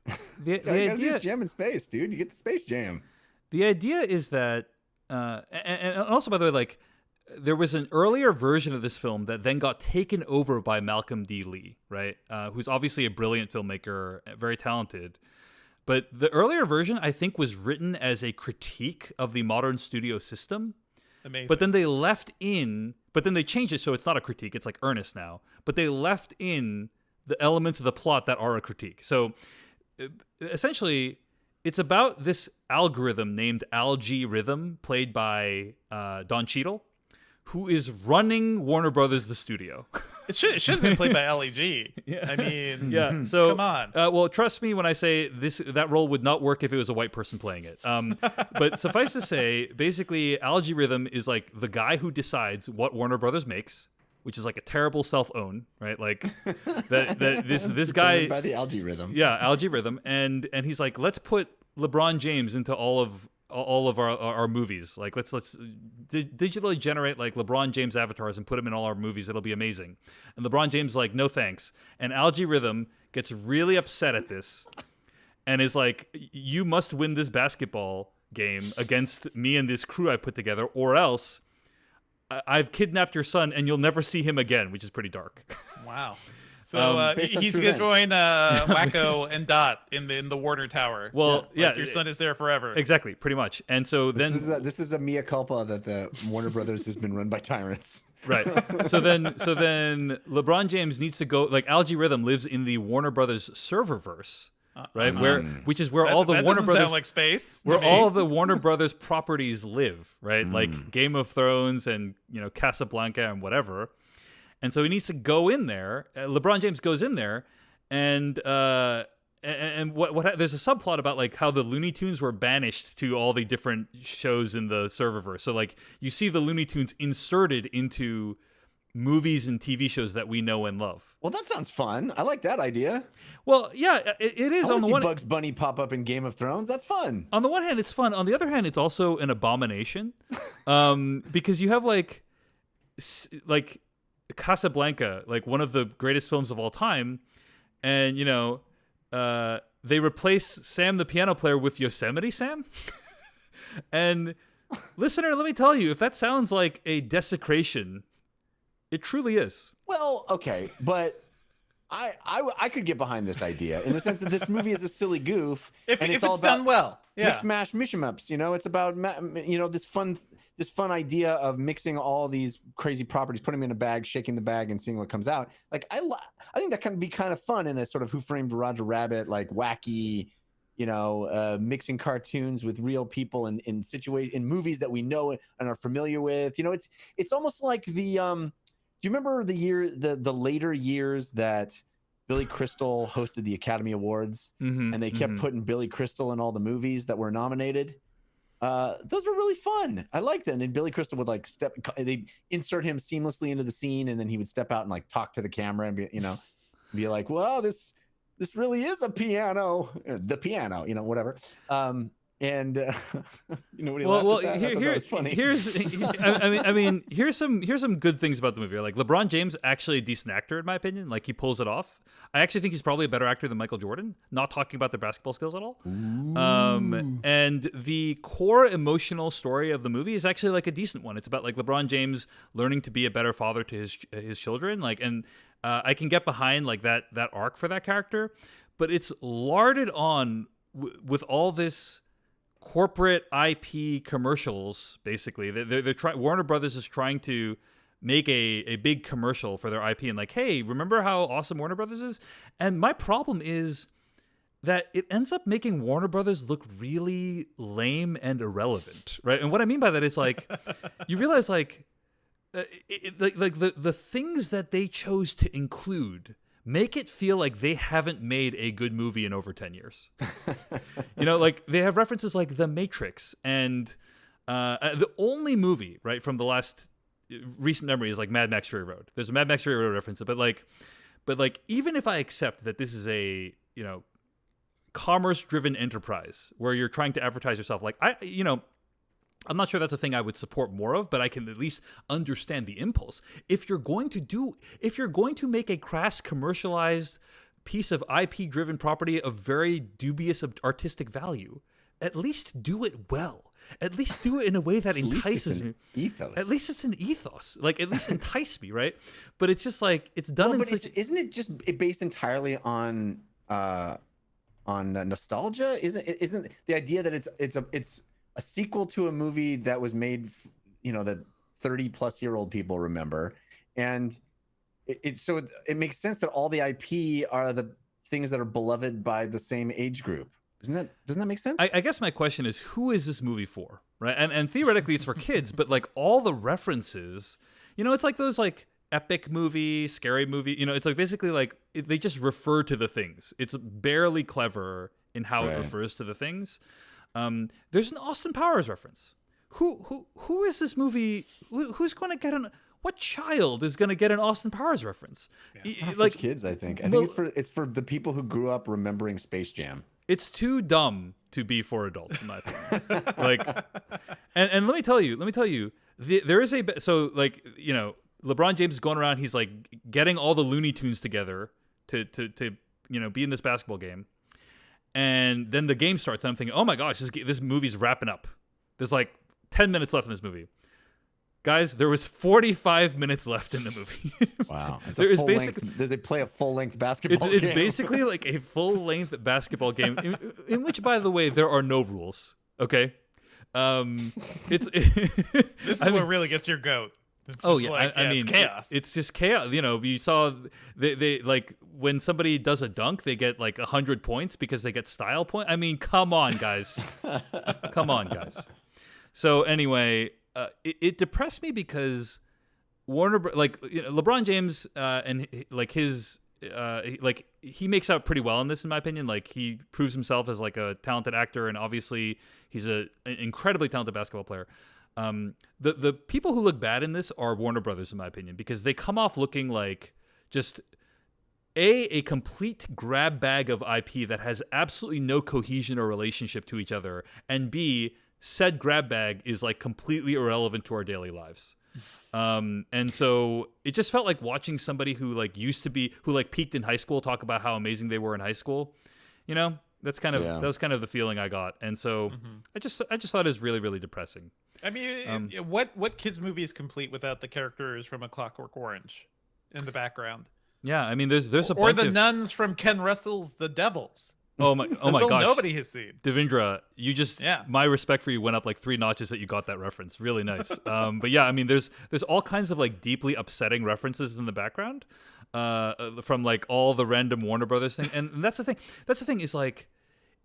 The idea is jam in space, dude. You get the space jam. The idea is that, and also, by the way, like, there was an earlier version of this film that then got taken over by Malcolm D. Lee, right? Who's obviously a brilliant filmmaker, very talented. But the earlier version, I think, was written as a critique of the modern studio system. Amazing. But then they changed it so it's not a critique, it's like earnest now. But they left in the elements of the plot that are a critique. So essentially, it's about this algorithm named Algae Rhythm, played by Don Cheadle, who is running Warner Brothers, the studio. It should have been played by LEG. Yeah. I mean, yeah. So come on. Well, trust me when I say that role would not work if it was a white person playing it. But suffice to say, basically, Algae Rhythm is like the guy who decides what Warner Brothers makes, which is like a terrible self-own, right? Like that this guy by the Algae Rhythm. Yeah, Algae Rhythm, and he's like, let's put LeBron James into all of our movies. Like let's digitally generate like LeBron James avatars and put them in all our movies. It'll be amazing. And LeBron James is like, no thanks. And Algae Rhythm gets really upset at this and is like, you must win this basketball game against me and this crew I put together, or else I've kidnapped your son and you'll never see him again, which is pretty dark. Wow. So he's gonna join Wacko and Dot in the Warner Tower. Well, yeah, your son is there forever. Exactly, pretty much. And so then this is a mea culpa that the Warner Brothers has been run by tyrants. Right. So then LeBron James needs to go. Like Algae Rhythm lives in the Warner Brothers serververse, right? Which is where all the Warner Brothers sound like space. Where all the Warner Brothers properties live, right? Like Game of Thrones and Casablanca and whatever. And so he needs to go in there. LeBron James goes in there, and what there's a subplot about like how the Looney Tunes were banished to all the different shows in the serververse. So like you see the Looney Tunes inserted into movies and TV shows that we know and love. Well, that sounds fun. I like that idea. Well, yeah, it is. I on the see one Bugs Bunny pop up in Game of Thrones. That's fun. On the one hand, it's fun. On the other hand, it's also an abomination, because you have like Casablanca, like one of the greatest films of all time, and they replace Sam the piano player with Yosemite Sam. And listener, let me tell you, if that sounds like a desecration, it truly is. Well, okay, but I could get behind this idea in the sense that this movie is a silly goof, if it's all done well. Yeah. Mix, mash, mishmaps. It's about this fun idea of mixing all these crazy properties, putting them in a bag, shaking the bag, and seeing what comes out. Like I think that can be kind of fun in a sort of Who Framed Roger Rabbit, like wacky, mixing cartoons with real people in movies that we know and are familiar with. It's almost like the do you remember the later years that Billy Crystal hosted the Academy Awards, and they kept putting Billy Crystal in all the movies that were nominated? Those were really fun. I liked them. And Billy Crystal would they insert him seamlessly into the scene, and then he would step out and like talk to the camera and be like, well, this really is a piano, the piano, whatever. And what well, here's funny. Here's some good things about the movie. Like LeBron James, actually a decent actor in my opinion. Like he pulls it off. I actually think he's probably a better actor than Michael Jordan. Not talking about their basketball skills at all. And the core emotional story of the movie is actually like a decent one. It's about like LeBron James learning to be a better father to his children. Like, and I can get behind like that arc for that character, but it's larded on with all this corporate IP commercials. Basically, they're trying. Warner Brothers is trying to make a big commercial for their IP and like, hey, remember how awesome Warner Brothers is? And my problem is that it ends up making Warner Brothers look really lame and irrelevant, right? And what I mean by that is like, you realize like, the things that they chose to include make it feel like they haven't made a good movie in over 10 years. Like they have references like The Matrix and The only movie, right, from the last recent memory is like Mad Max Fury Road. There's a Mad Max Fury Road reference, but like even if I accept that this is a, you know, commerce-driven enterprise where you're trying to advertise yourself, like I'm not sure that's a thing I would support more of, but I can at least understand the impulse. If you're going to make a crass commercialized piece of IP-driven property of very dubious artistic value, at least do it well. At least do it in a way that entices me. Ethos. At least it's an ethos. Like, at least entice me, right? But it's just like it's done. Well, but isn't it just based entirely on nostalgia? Isn't the idea that it's a sequel to a movie that was made, you know, that 30-plus-year-old people remember, and so it makes sense that all the IP are the things that are beloved by the same age group. Doesn't that make sense? I guess my question is, who is this movie for, right? And theoretically, it's for kids, but like all the references, you know, it's like those like epic movie, scary movie, you know, it's like basically like they just refer to the things. It's barely clever in how it refers to the things. There's an Austin Powers reference. Who is this movie? Who's going to get what child is going to get an Austin Powers reference? Yeah, it's not for kids, I think. I think it's for the people who grew up remembering Space Jam. It's too dumb to be for adults, in my opinion. Like, and let me tell you, there is so like, you know, LeBron James is going around, he's like getting all the Looney Tunes together to you know, be in this basketball game, and then the game starts, and I'm thinking, oh my gosh, this movie's wrapping up. There's like 10 minutes left in this movie. Guys, there was 45 minutes left in the movie. Wow. Does it play a full-length basketball game? It's basically like a full-length basketball game in which, by the way, there are no rules, okay? This is what really gets your goat. It's I mean, it's chaos. It's just chaos. You know, you saw they like when somebody does a dunk, they get like 100 points because they get style point. I mean, come on, guys. Come on, guys. So anyway, it depressed me because Warner, like, you know, LeBron James and like his like he makes out pretty well in this, in my opinion. Like, he proves himself as like a talented actor, and obviously he's an incredibly talented basketball player. The people who look bad in this are Warner Brothers, in my opinion, because they come off looking like just a complete grab bag of IP that has absolutely no cohesion or relationship to each other, and B, said grab bag is like completely irrelevant to our daily lives. And so it just felt like watching somebody who like who like peaked in high school talk about how amazing they were in high school. You know, that was kind of the feeling I got. And so I just thought it was really, really depressing. I mean, what kids movie is complete without the characters from A Clockwork Orange in the background? Yeah, I mean, there's a or bunch the of nuns from Ken Russell's The Devils. Oh my gosh! Nobody has seen. Devindra, my respect for you went up like 3 notches that you got that reference. Really nice. But yeah, I mean, there's all kinds of like deeply upsetting references in the background, from like all the random Warner Brothers thing, and that's the thing. That's the thing is like,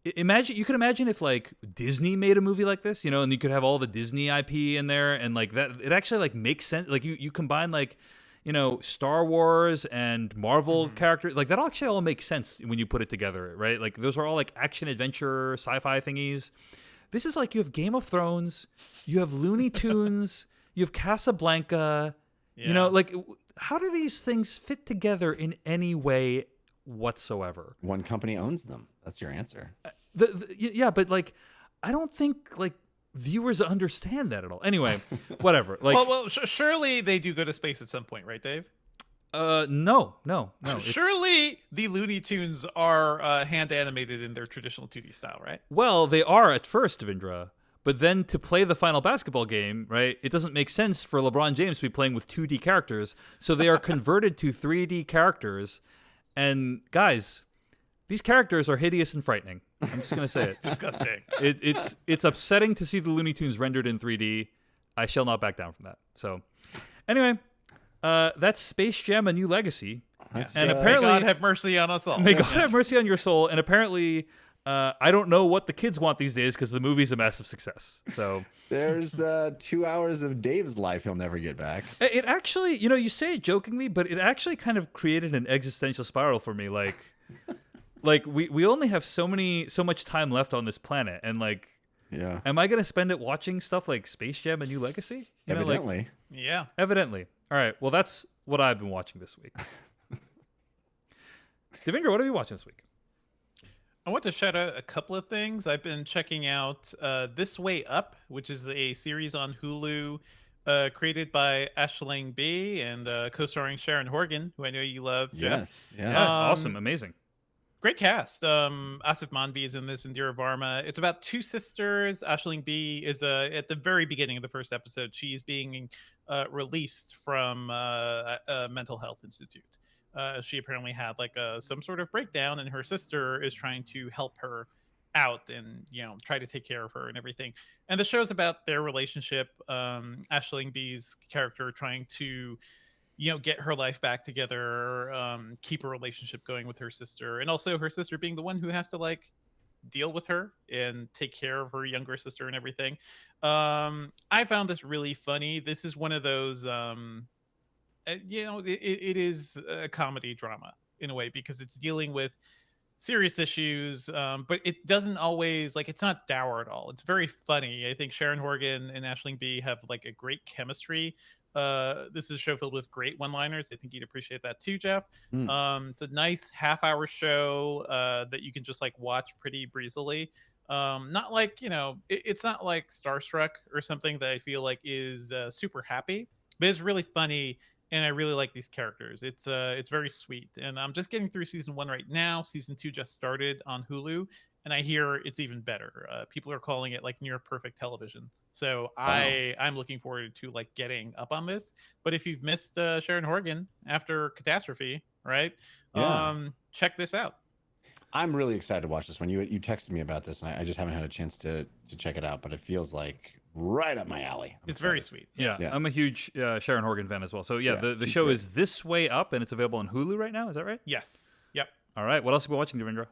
you could imagine if like Disney made a movie like this, you know, and you could have all the Disney IP in there, and like that, it actually like makes sense. Like you combine like, you know, Star Wars and Marvel characters, like that actually all makes sense when you put it together, right? Like those are all like action adventure sci-fi thingies. This is like you have Game of Thrones, you have Looney Tunes, you have Casablanca. Yeah. You know, like how do these things fit together in any way whatsoever? One company owns them. That's your answer. Yeah, but like I don't think like viewers understand that at all. Anyway, whatever. Like, well, surely they do go to space at some point, right, Dave? No. Surely the Looney Tunes are hand animated in their traditional 2D style, right? Well, they are at first, Devindra. But then to play the final basketball game, right, it doesn't make sense for LeBron James to be playing with 2D characters. So they are converted to 3D characters. And guys, these characters are hideous and frightening. I'm just going to say it. Disgusting. It's upsetting to see the Looney Tunes rendered in 3D. I shall not back down from that. So anyway, that's Space Jam: A New Legacy. And apparently, may God have mercy on us all. May God have mercy on your soul. And apparently, I don't know what the kids want these days because the movie's a massive success. So there's 2 hours of Dave's life he'll never get back. It actually, you know, you say it jokingly, but it actually kind of created an existential spiral for me. Like we only have so much time left on this planet, and like Yeah. Am I going to spend it watching stuff like Space Jam: A New Legacy? Evidently. Yeah. Evidently. All right. Well, that's what I've been watching this week. Devindra, what have you watching this week? I want to shout out a couple of things. I've been checking out This Way Up, which is a series on Hulu created by Aisling B and co-starring Sharon Horgan, who I know you love, Jeff. Yes. Yeah. Yeah, awesome. Amazing. Great cast. Asif Manvi is in this, Indira Varma. It's about two sisters. Aisling B is at the very beginning of the first episode. She's being released from a mental health institute. She apparently had like some sort of breakdown, and her sister is trying to help her out and try to take care of her and everything. And the show's about their relationship. Aisling B's character trying to get her life back together, keep a relationship going with her sister, and also her sister being the one who has to like deal with her and take care of her younger sister and everything. I found this really funny. This is one of those it is a comedy drama in a way because it's dealing with serious issues, but it doesn't always it's not dour at all. It's very funny. I think Sharon Horgan and Aisling B have like a great chemistry. This is a show filled with great one-liners. I think you'd appreciate that too, Jeff. It's a nice half-hour show that you can just like watch pretty breezily. Not like it's not like Starstruck or something that I feel like is super happy, but it's really funny. And I really like these characters. It's very sweet. And I'm just getting through season 1 right now. Season 2 just started on Hulu, and I hear it's even better. People are calling it like near perfect television. So I'm looking forward to like getting up on this. But if you've missed Sharon Horgan after Catastrophe, right? Yeah. Check this out. I'm really excited to watch this one. You texted me about this, and I just haven't had a chance to check it out. But it feels like right up my alley. It's very sweet. Yeah, I'm a huge Sharon Horgan fan as well. So the show is This Way Up, and it's available on Hulu right now. Is that right? Yes. Yep. All right. What else have you been watching, Devindra?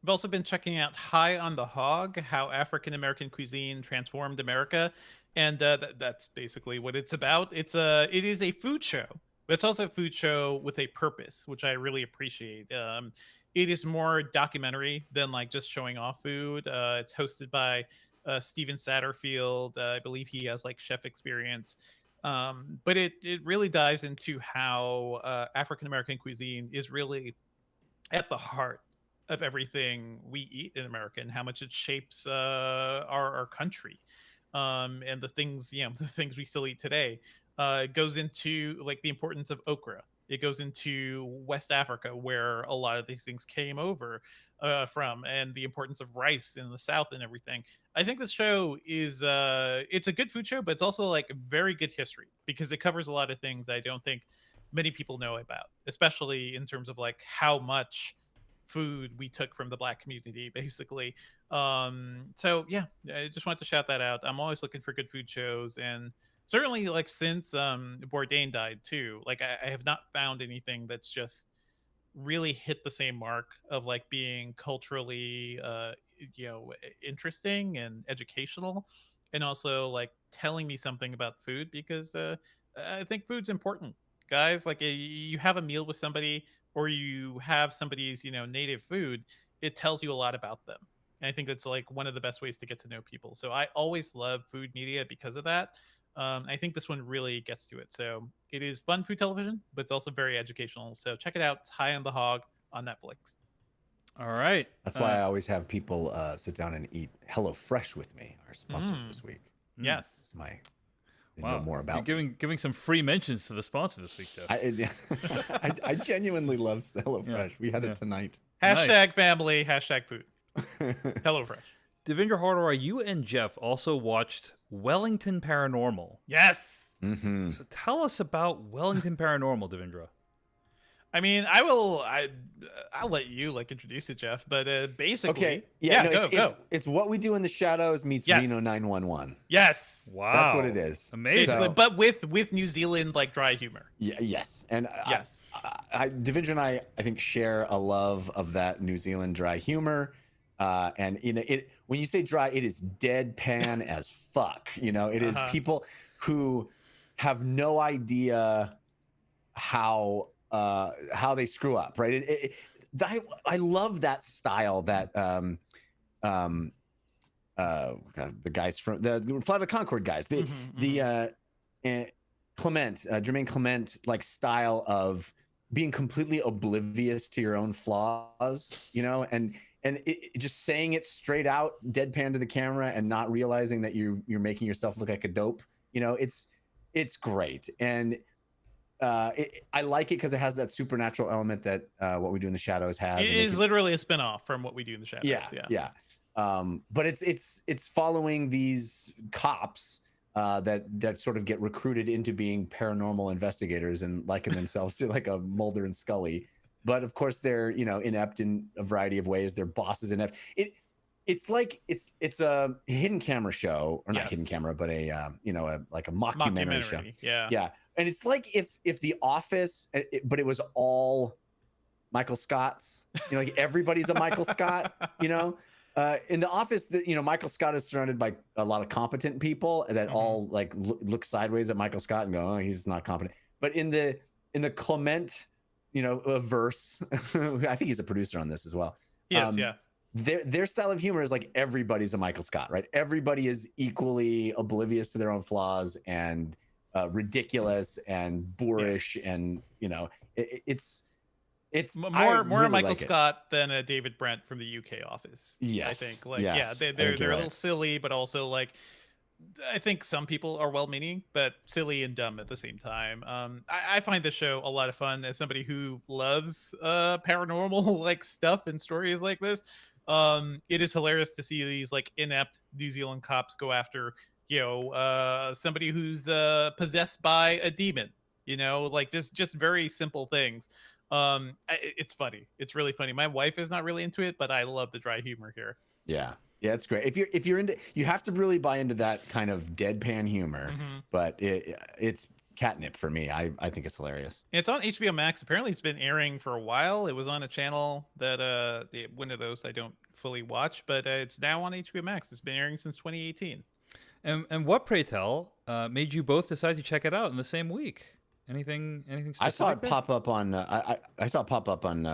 I've also been checking out High on the Hog, How African American Cuisine Transformed America, and that's basically what it's about. It is a food show, but it's also a food show with a purpose, which I really appreciate. It is more documentary than like just showing off food. It's hosted by Steven Satterfield. I believe he has like chef experience. But it really dives into how African American cuisine is really at the heart of everything we eat in America and how much it shapes our country, and the things we still eat today. It goes into like the importance of okra. It goes into West Africa, where a lot of these things came over from, and the importance of rice in the South and everything. I think this show is it's a good food show, but it's also like very good history because it covers a lot of things I don't think many people know about, especially in terms of like how much food we took from the Black community, basically. So yeah, I just wanted to shout that out. I'm always looking for good food shows, and certainly like since Bourdain died too, like I have not found anything that's just really hit the same mark of like being culturally interesting and educational, and also like telling me something about food, because I think food's important, guys. Like you have a meal with somebody, or you have somebody's native food, it tells you a lot about them. And I think that's like one of the best ways to get to know people. So I always love food media because of that. I think this one really gets to it. So it is fun food television, but it's also very educational. So check it out. It's High on the Hog on Netflix. All right. That's why I always have people sit down and eat HelloFresh with me, our sponsor this week. Yes. It's my... Wow. Know more about You're giving some free mentions to the sponsor this week, Jeff. I genuinely love HelloFresh. Yeah. We had it tonight. Hashtag family, hashtag food. HelloFresh. Devindra Hardawar, you and Jeff also watched Wellington Paranormal. Yes. Mm-hmm. So tell us about Wellington Paranormal, Devindra. I mean, I'll let you like introduce it, Jeff. But basically, okay, yeah, go. It's What We Do in the Shadows meets Reno 911. Yes, wow, that's what it is. Amazing, basically, but with New Zealand like dry humor. Yeah, yes, and yes, Devindra and I think share a love of that New Zealand dry humor. And it when you say dry, it is deadpan as fuck. It is people who have no idea how they screw up, right? I love that style that the guys from the Flight of the Conchord guys, Jermaine Clement, like style of being completely oblivious to your own flaws, and just saying it straight out, deadpan to the camera, and not realizing that you're making yourself look like a dope. It's great, and I like it because it has that supernatural element that What We Do in the Shadows has. It is literally a spinoff from What We Do in the Shadows. Yeah. But it's following these cops that sort of get recruited into being paranormal investigators and liken themselves to like a Mulder and Scully. But of course they're inept in a variety of ways. Their boss is inept. It's like it's a hidden camera show, or not hidden camera, but a like a mockumentary show. Yeah. And it's like if The Office, but it was all Michael Scott's. Like everybody's a Michael Scott. In The Office, Michael Scott is surrounded by a lot of competent people that all like look sideways at Michael Scott and go, "Oh, he's not competent." But in the Clement, verse, I think he's a producer on this as well. Yes, yeah. Their style of humor is like everybody's a Michael Scott, right? Everybody is equally oblivious to their own flaws and ridiculous and boorish, and it's more really Michael like Scott than a David Brent from the UK Office. Yes, I think they're a little silly, but also like I think some people are well-meaning, but silly and dumb at the same time. I find the show a lot of fun as somebody who loves paranormal like stuff and stories like this. It is hilarious to see these like inept New Zealand cops go after somebody who's possessed by a demon. Like just very simple things. It's funny. It's really funny. My wife is not really into it, but I love the dry humor here. Yeah, it's great. If you're into, you have to really buy into that kind of deadpan humor. But it's catnip for me. I think it's hilarious. It's on HBO Max. Apparently, it's been airing for a while. It was on a channel that one of those I don't fully watch, but it's now on HBO Max. It's been airing since 2018. And what, pray tell, made you both decide to check it out in the same week? Anything specific? I saw it pop up on I saw it pop up on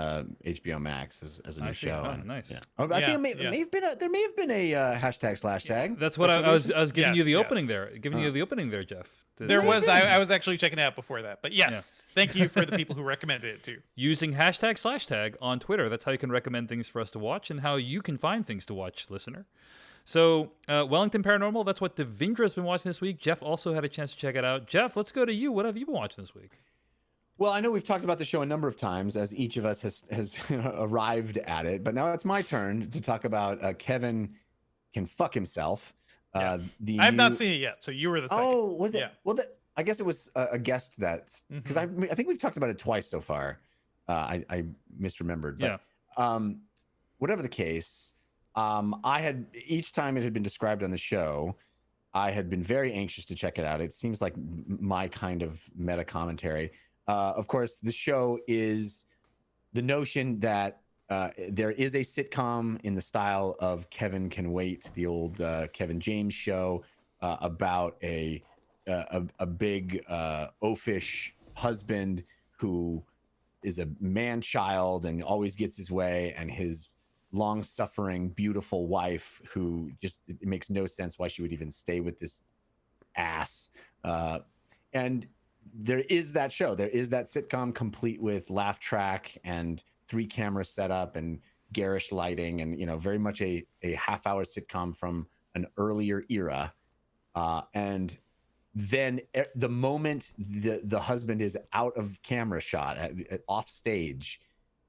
HBO Max as a new show. Oh, nice. Yeah. I think there may have been a #/. That's what I was giving you the opening there. Giving you the opening there, Jeff. There was I was actually checking it out before that, but yes, thank you for the people who recommended it too. Using #/tag on Twitter. That's how you can recommend things for us to watch and how you can find things to watch, listener. So, Wellington Paranormal, that's what Devindra's been watching this week. Jeff also had a chance to check it out. Jeff, let's go to you. What have you been watching this week? Well, I know we've talked about the show a number of times as each of us has arrived at it, but now it's my turn to talk about Kevin Can Fuck Himself. I have not seen it yet, so you were the second. Oh, was it? Yeah. Well, I guess it was a guest that, because I think we've talked about it twice so far. I misremembered. But, whatever the case, I had, each time it had been described on the show, I had been very anxious to check it out. It seems like my kind of meta commentary. Of course, the show is the notion that there is a sitcom in the style of Kevin Can Wait, the old Kevin James show, about a big oafish husband who is a man-child and always gets his way, and his long-suffering, beautiful wife who just, it makes no sense why she would even stay with this ass. And there is that show. There is that sitcom complete with laugh track and 3 camera setup and garish lighting, and very much a half-hour sitcom from an earlier era. And then the moment the husband is out of camera shot, off stage,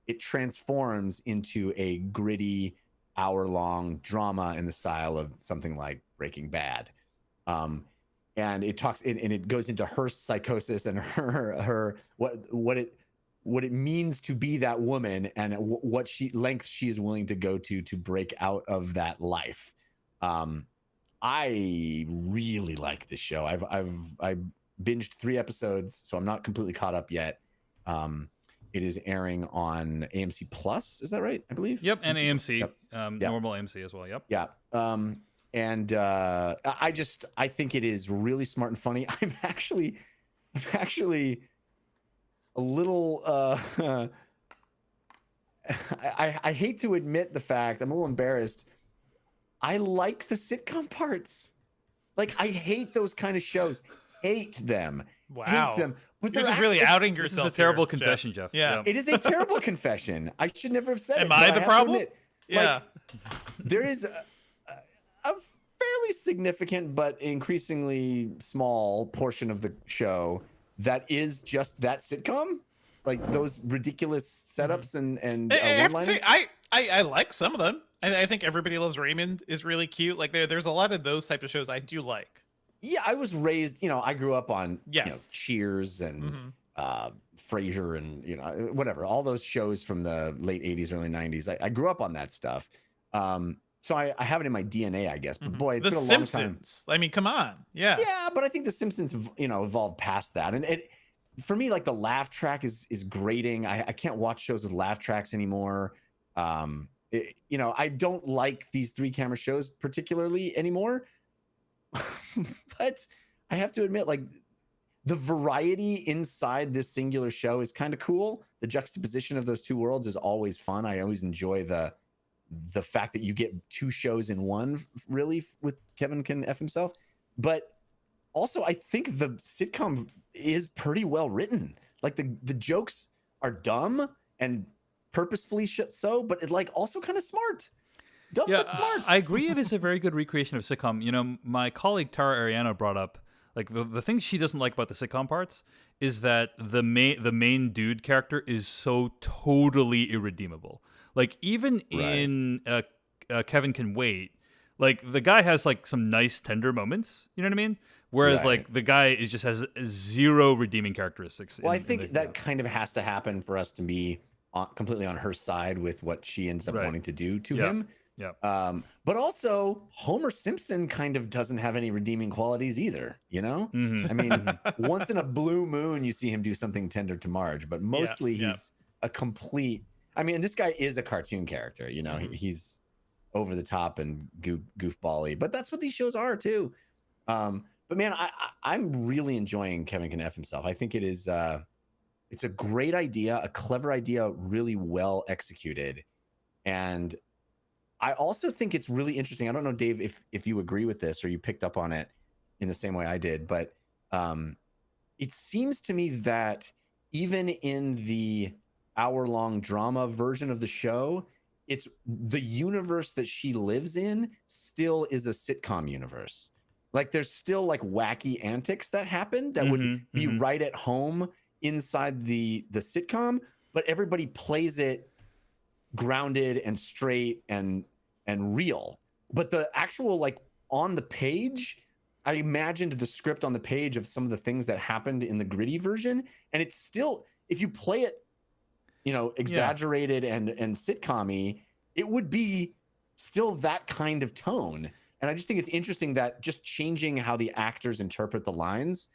it transforms into a gritty hour-long drama in the style of something like Breaking Bad. And it talks, and it goes into her psychosis and her what it means to be that woman, and what lengths she is willing to go to break out of that life. I really like this show. I binged 3 episodes, so I'm not completely caught up yet. It is airing on AMC Plus. Is that right? I believe. Yep, and AMC, yep. Normal AMC as well. Yep. Yeah. And I think it is really smart and funny. I'm actually a little. I hate to admit the fact. I'm a little embarrassed. I like the sitcom parts. Like, I hate those kind of shows. Hate them. Wow. Hate them. But You're they're just really actually, outing This yourself. is a terrible here, confession, Jeff. Yeah. it is a terrible confession. I should never have said it. Am but I the have to problem? admit, Yeah. there is a fairly significant but increasingly small portion of the show that is just that sitcom, like those ridiculous setups and I have to one-liners. say, I like some of them. I think Everybody Loves Raymond is really cute. Like there's a lot of those type of shows I do like. Yeah, I was raised, I grew up on Yes. Cheers and Frasier and whatever, all those shows from the late 80s, early 90s. I grew up on that stuff. So I have it in my DNA, I guess. But boy, it's been a long time. The Simpsons. I mean, come on. Yeah. Yeah, but I think The Simpsons, evolved past that. And for me, like the laugh track is grating. I can't watch shows with laugh tracks anymore. I don't like these 3-camera shows particularly anymore. But I have to admit, like, the variety inside this singular show is kind of cool. The juxtaposition of those two worlds is always fun. I always enjoy the fact that you get 2 shows in one, really, with Kevin Can F Himself. But also, I think the sitcom is pretty well written. Like, the jokes are dumb and purposefully so, but it also kind of smart. Dumb but smart. I agree. It is a very good recreation of sitcom. My colleague Tara Ariano brought up, like, the thing she doesn't like about the sitcom parts is that the main dude character is so totally irredeemable. Like, even in Kevin Can Wait, like, the guy has like some nice tender moments. You know what I mean? Whereas like the guy just has zero redeeming characteristics. Well, I think that kind of has to happen for us to be completely on her side with what she ends up wanting to do to him. Yeah. But also Homer Simpson kind of doesn't have any redeeming qualities either, I mean, once in a blue moon you see him do something tender to Marge, but mostly he's a complete, and this guy is a cartoon character, he's over the top and goofball-y, but that's what these shows are too. But man, I'm really enjoying Kevin Can F Himself. I think it is it's a great idea, a clever idea, really well executed. And I also think it's really interesting. I don't know, Dave, if you agree with this or you picked up on it in the same way I did, but it seems to me that even in the hour-long drama version of the show, it's the universe that she lives in still is a sitcom universe. Like, there's still like wacky antics that happen that would be right at home inside the sitcom, but everybody plays it grounded and straight and real. But the actual, like, on the page, I imagined the script on the page of some of the things that happened in the gritty version, and it's still, if you play it exaggerated and sitcom-y, it would be still that kind of tone. And I just think it's interesting that just changing how the actors interpret the lines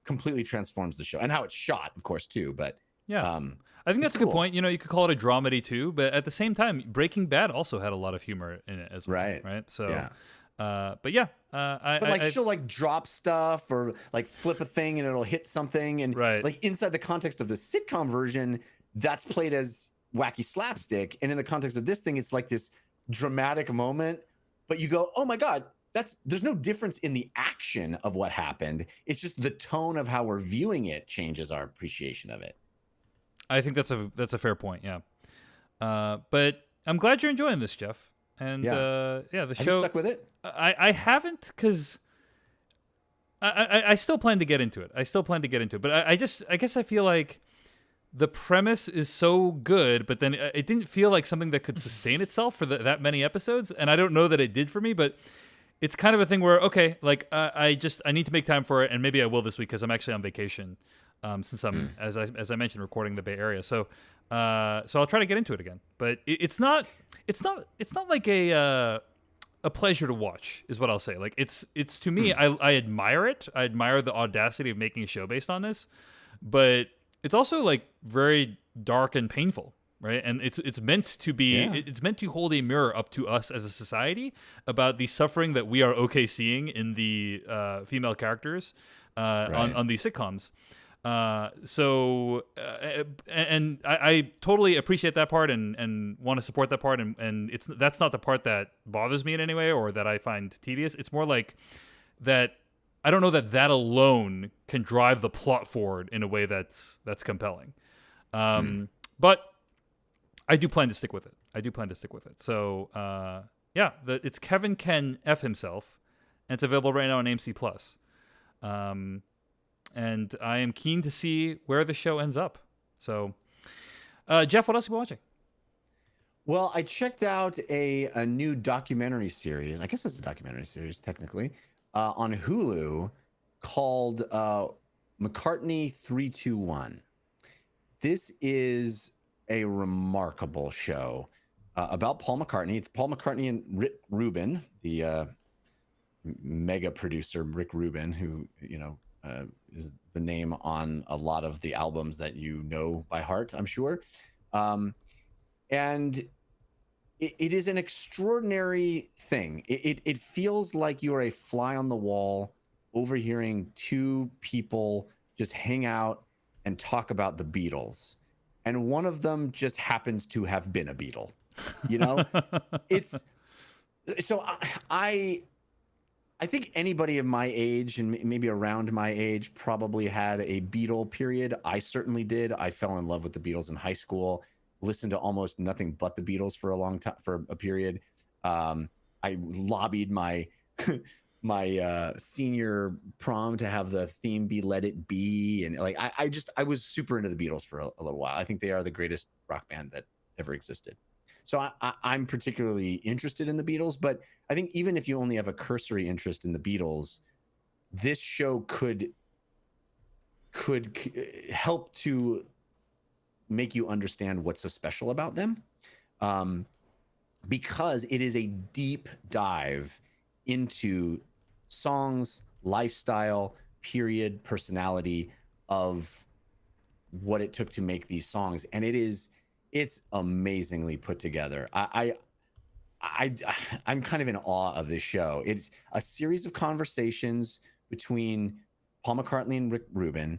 completely transforms the show, and how it's shot, of course, too. But I think that's a good point. You could call it a dramedy too, but at the same time, Breaking Bad also had a lot of humor in it as well. Right. So, she'll like drop stuff or like flip a thing and it'll hit something, and like inside the context of the sitcom version, that's played as wacky slapstick, and in the context of this thing, it's like this dramatic moment. But you go, oh my God, there's no difference in the action of what happened. It's just the tone of how we're viewing it changes our appreciation of it. I think that's a fair point. Yeah. But I'm glad you're enjoying this, Jeff. And the show. Have you stuck with it? I haven't, because I still plan to get into it. But I guess I feel like the premise is so good, but then it didn't feel like something that could sustain itself for that many episodes. And I don't know that it did for me, but it's kind of a thing where, okay, like I need to make time for it, and maybe I will this week because I'm actually on vacation, since I'm as I mentioned, recording the Bay Area. So I'll try to get into it again. But it's not like a pleasure to watch, is what I'll say. Like it's to me, I admire it. I admire the audacity of making a show based on this, but it's also like very dark and painful, right? And it's meant to be. It's meant to hold a mirror up to us as a society about the suffering that we are okay seeing in the female characters on these sitcoms. And I totally appreciate that part and want to support that part, and that's not the part that bothers me in any way or that I find tedious. It's more like that I don't know that alone can drive the plot forward in a way that's compelling. But I do plan to stick with it. So it's Kevin Can F Himself, and it's available right now on AMC Plus. And I am keen to see where the show ends up. So, Jeff, what else are you watching? Well, I checked out a new documentary series. I guess it's a documentary series, technically, on Hulu called McCartney 321. This is a remarkable show about Paul McCartney. It's Paul McCartney and Rick Rubin, the mega producer Rick Rubin, who, is the name on a lot of the albums that you know by heart, I'm sure. And it is an extraordinary thing. It feels like you're a fly on the wall overhearing two people just hang out and talk about the Beatles. And one of them just happens to have been a Beatle. It's so I think anybody of my age and maybe around my age probably had a Beatle period. I certainly did. I fell in love with the Beatles in high school, listened to almost nothing but the Beatles for a long time, for a period. I lobbied my senior prom to have the theme be Let It Be. And I was super into the Beatles for a little while. I think they are the greatest rock band that ever existed. So I'm particularly interested in the Beatles, but I think even if you only have a cursory interest in the Beatles, this show could help to make you understand what's so special about them, because it is a deep dive into songs, lifestyle, period, personality of what it took to make these songs, and it's amazingly put together. I'm kind of in awe of this show. It's a series of conversations between Paul McCartney and Rick Rubin.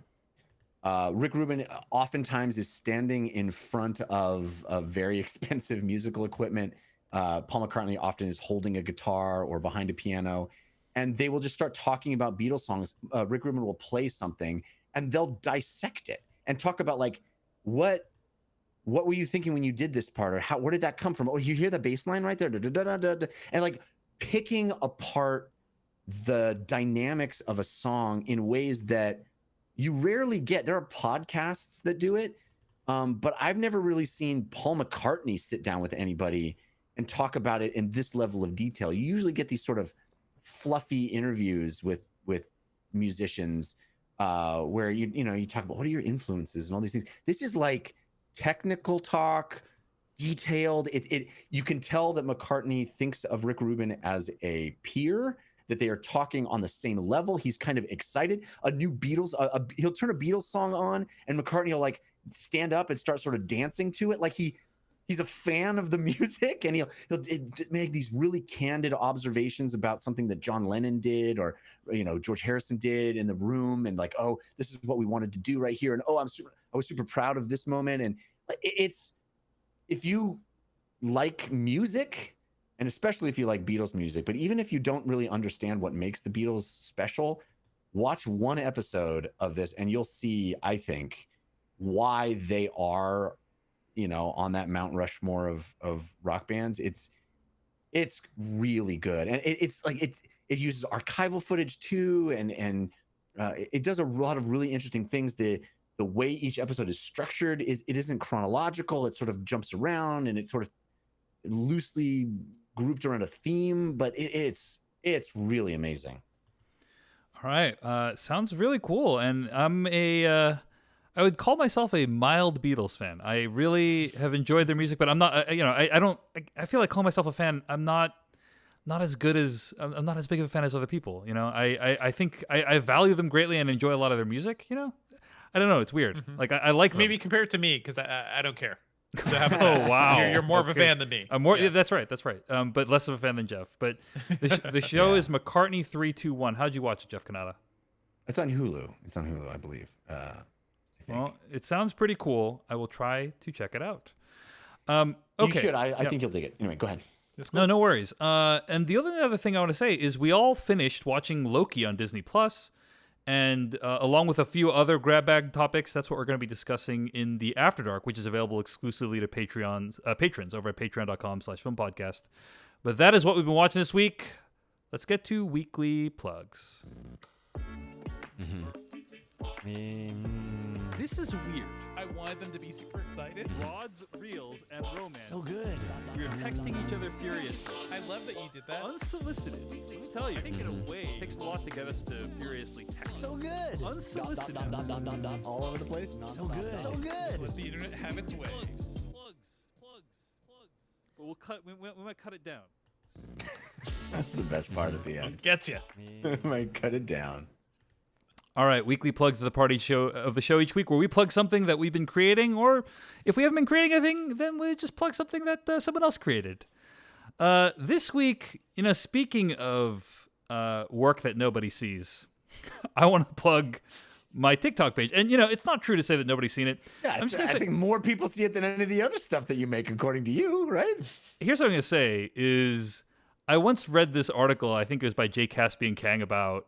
Rick Rubin oftentimes is standing in front of very expensive musical equipment. Paul McCartney often is holding a guitar or behind a piano, and they will just start talking about Beatles songs. Rick Rubin will play something, and they'll dissect it and talk about what were you thinking when you did this part, or where did that come from? Oh, you hear the bass line right there, and picking apart the dynamics of a song in ways that you rarely get. There are podcasts that do it, but I've never really seen Paul McCartney sit down with anybody and talk about it in this level of detail. You usually get these sort of fluffy interviews with musicians where you talk about what are your influences and all these things. This is like technical talk, detailed. You can tell that McCartney thinks of Rick Rubin as a peer, that they are talking on the same level. He's kind of excited. A new Beatles, he'll turn a Beatles song on, and McCartney will stand up and start sort of dancing to it, like he's a fan of the music, and he'll make these really candid observations about something that John Lennon did, or George Harrison did in the room, and oh, this is what we wanted to do right here, and I was super proud of this moment. And it's, if you like music, and especially if you like Beatles music, but even if you don't really understand what makes the Beatles special, watch one episode of this and you'll see, I think, why they are on that Mount Rushmore of rock bands. It's really good, and it uses archival footage too, and it does a lot of really interesting things. The way each episode is structured it isn't chronological. It sort of jumps around, and it's sort of loosely grouped around a theme, but it's really amazing. All right, sounds really cool, and I would call myself a mild Beatles fan. I really have enjoyed their music, but I'm not. I feel like calling myself a fan. I'm not as good as. I'm not as big of a fan as other people. I think I value them greatly and enjoy a lot of their music. I don't know. It's weird. Mm-hmm. I like them. Maybe compare it to me, because I don't care. So oh wow, you're more of a fan than me. I'm more. Yeah, that's right. But less of a fan than Jeff. But the show is McCartney 321. How'd you watch it, Jeff Kanata? It's on Hulu. I believe. Well, it sounds pretty cool. I will try to check it out. Okay. You should. I think you'll dig it. Anyway, go ahead. Cool. No worries. And the other thing I want to say is we all finished watching Loki on Disney Plus, and along with a few other grab bag topics, that's what we're going to be discussing in the After Dark, which is available exclusively to patrons over at patreon.com/filmpodcast. But that is what we've been watching this week. Let's get to weekly plugs. This is weird. I wanted them to be super excited. Rods, reels, and romance. So good. We're texting each other furiously. I love that you did that. Unsolicited. Let me tell you, I think in a way it takes a lot to get us to furiously text. So good. Unsolicited. All over the place. So good. So good. Let the internet have its way. Plugs. But we might cut it down. That's the best part at the end. Gets you. Might cut it down. All right, weekly plugs of the show each week, where we plug something that we've been creating, or if we haven't been creating anything, then we just plug something that someone else created. This week, speaking of work that nobody sees, I want to plug my TikTok page. And it's not true to say that nobody's seen it. Yeah, I think more people see it than any of the other stuff that you make, according to you, right? Here's what I'm going to say is I once read this article, I think it was by J. Caspian Kang, about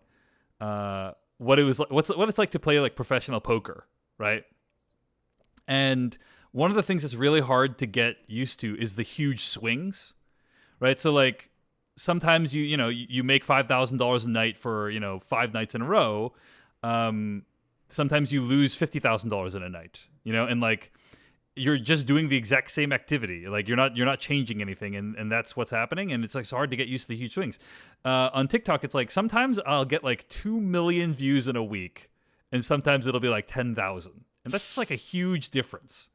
what it was like, what it's like to play like professional poker, right? And one of the things that's really hard to get used to is the huge swings, right? So like sometimes you make $5,000 a night for 5 nights in a row. Sometimes you lose $50,000 in a night, and like you're just doing the exact same activity. Like you're not changing anything, and that's what's happening. And it's like hard to get used to the huge swings. On TikTok, it's like sometimes I'll get like 2 million views in a week, and sometimes it'll be like 10,000, and that's just like a huge difference.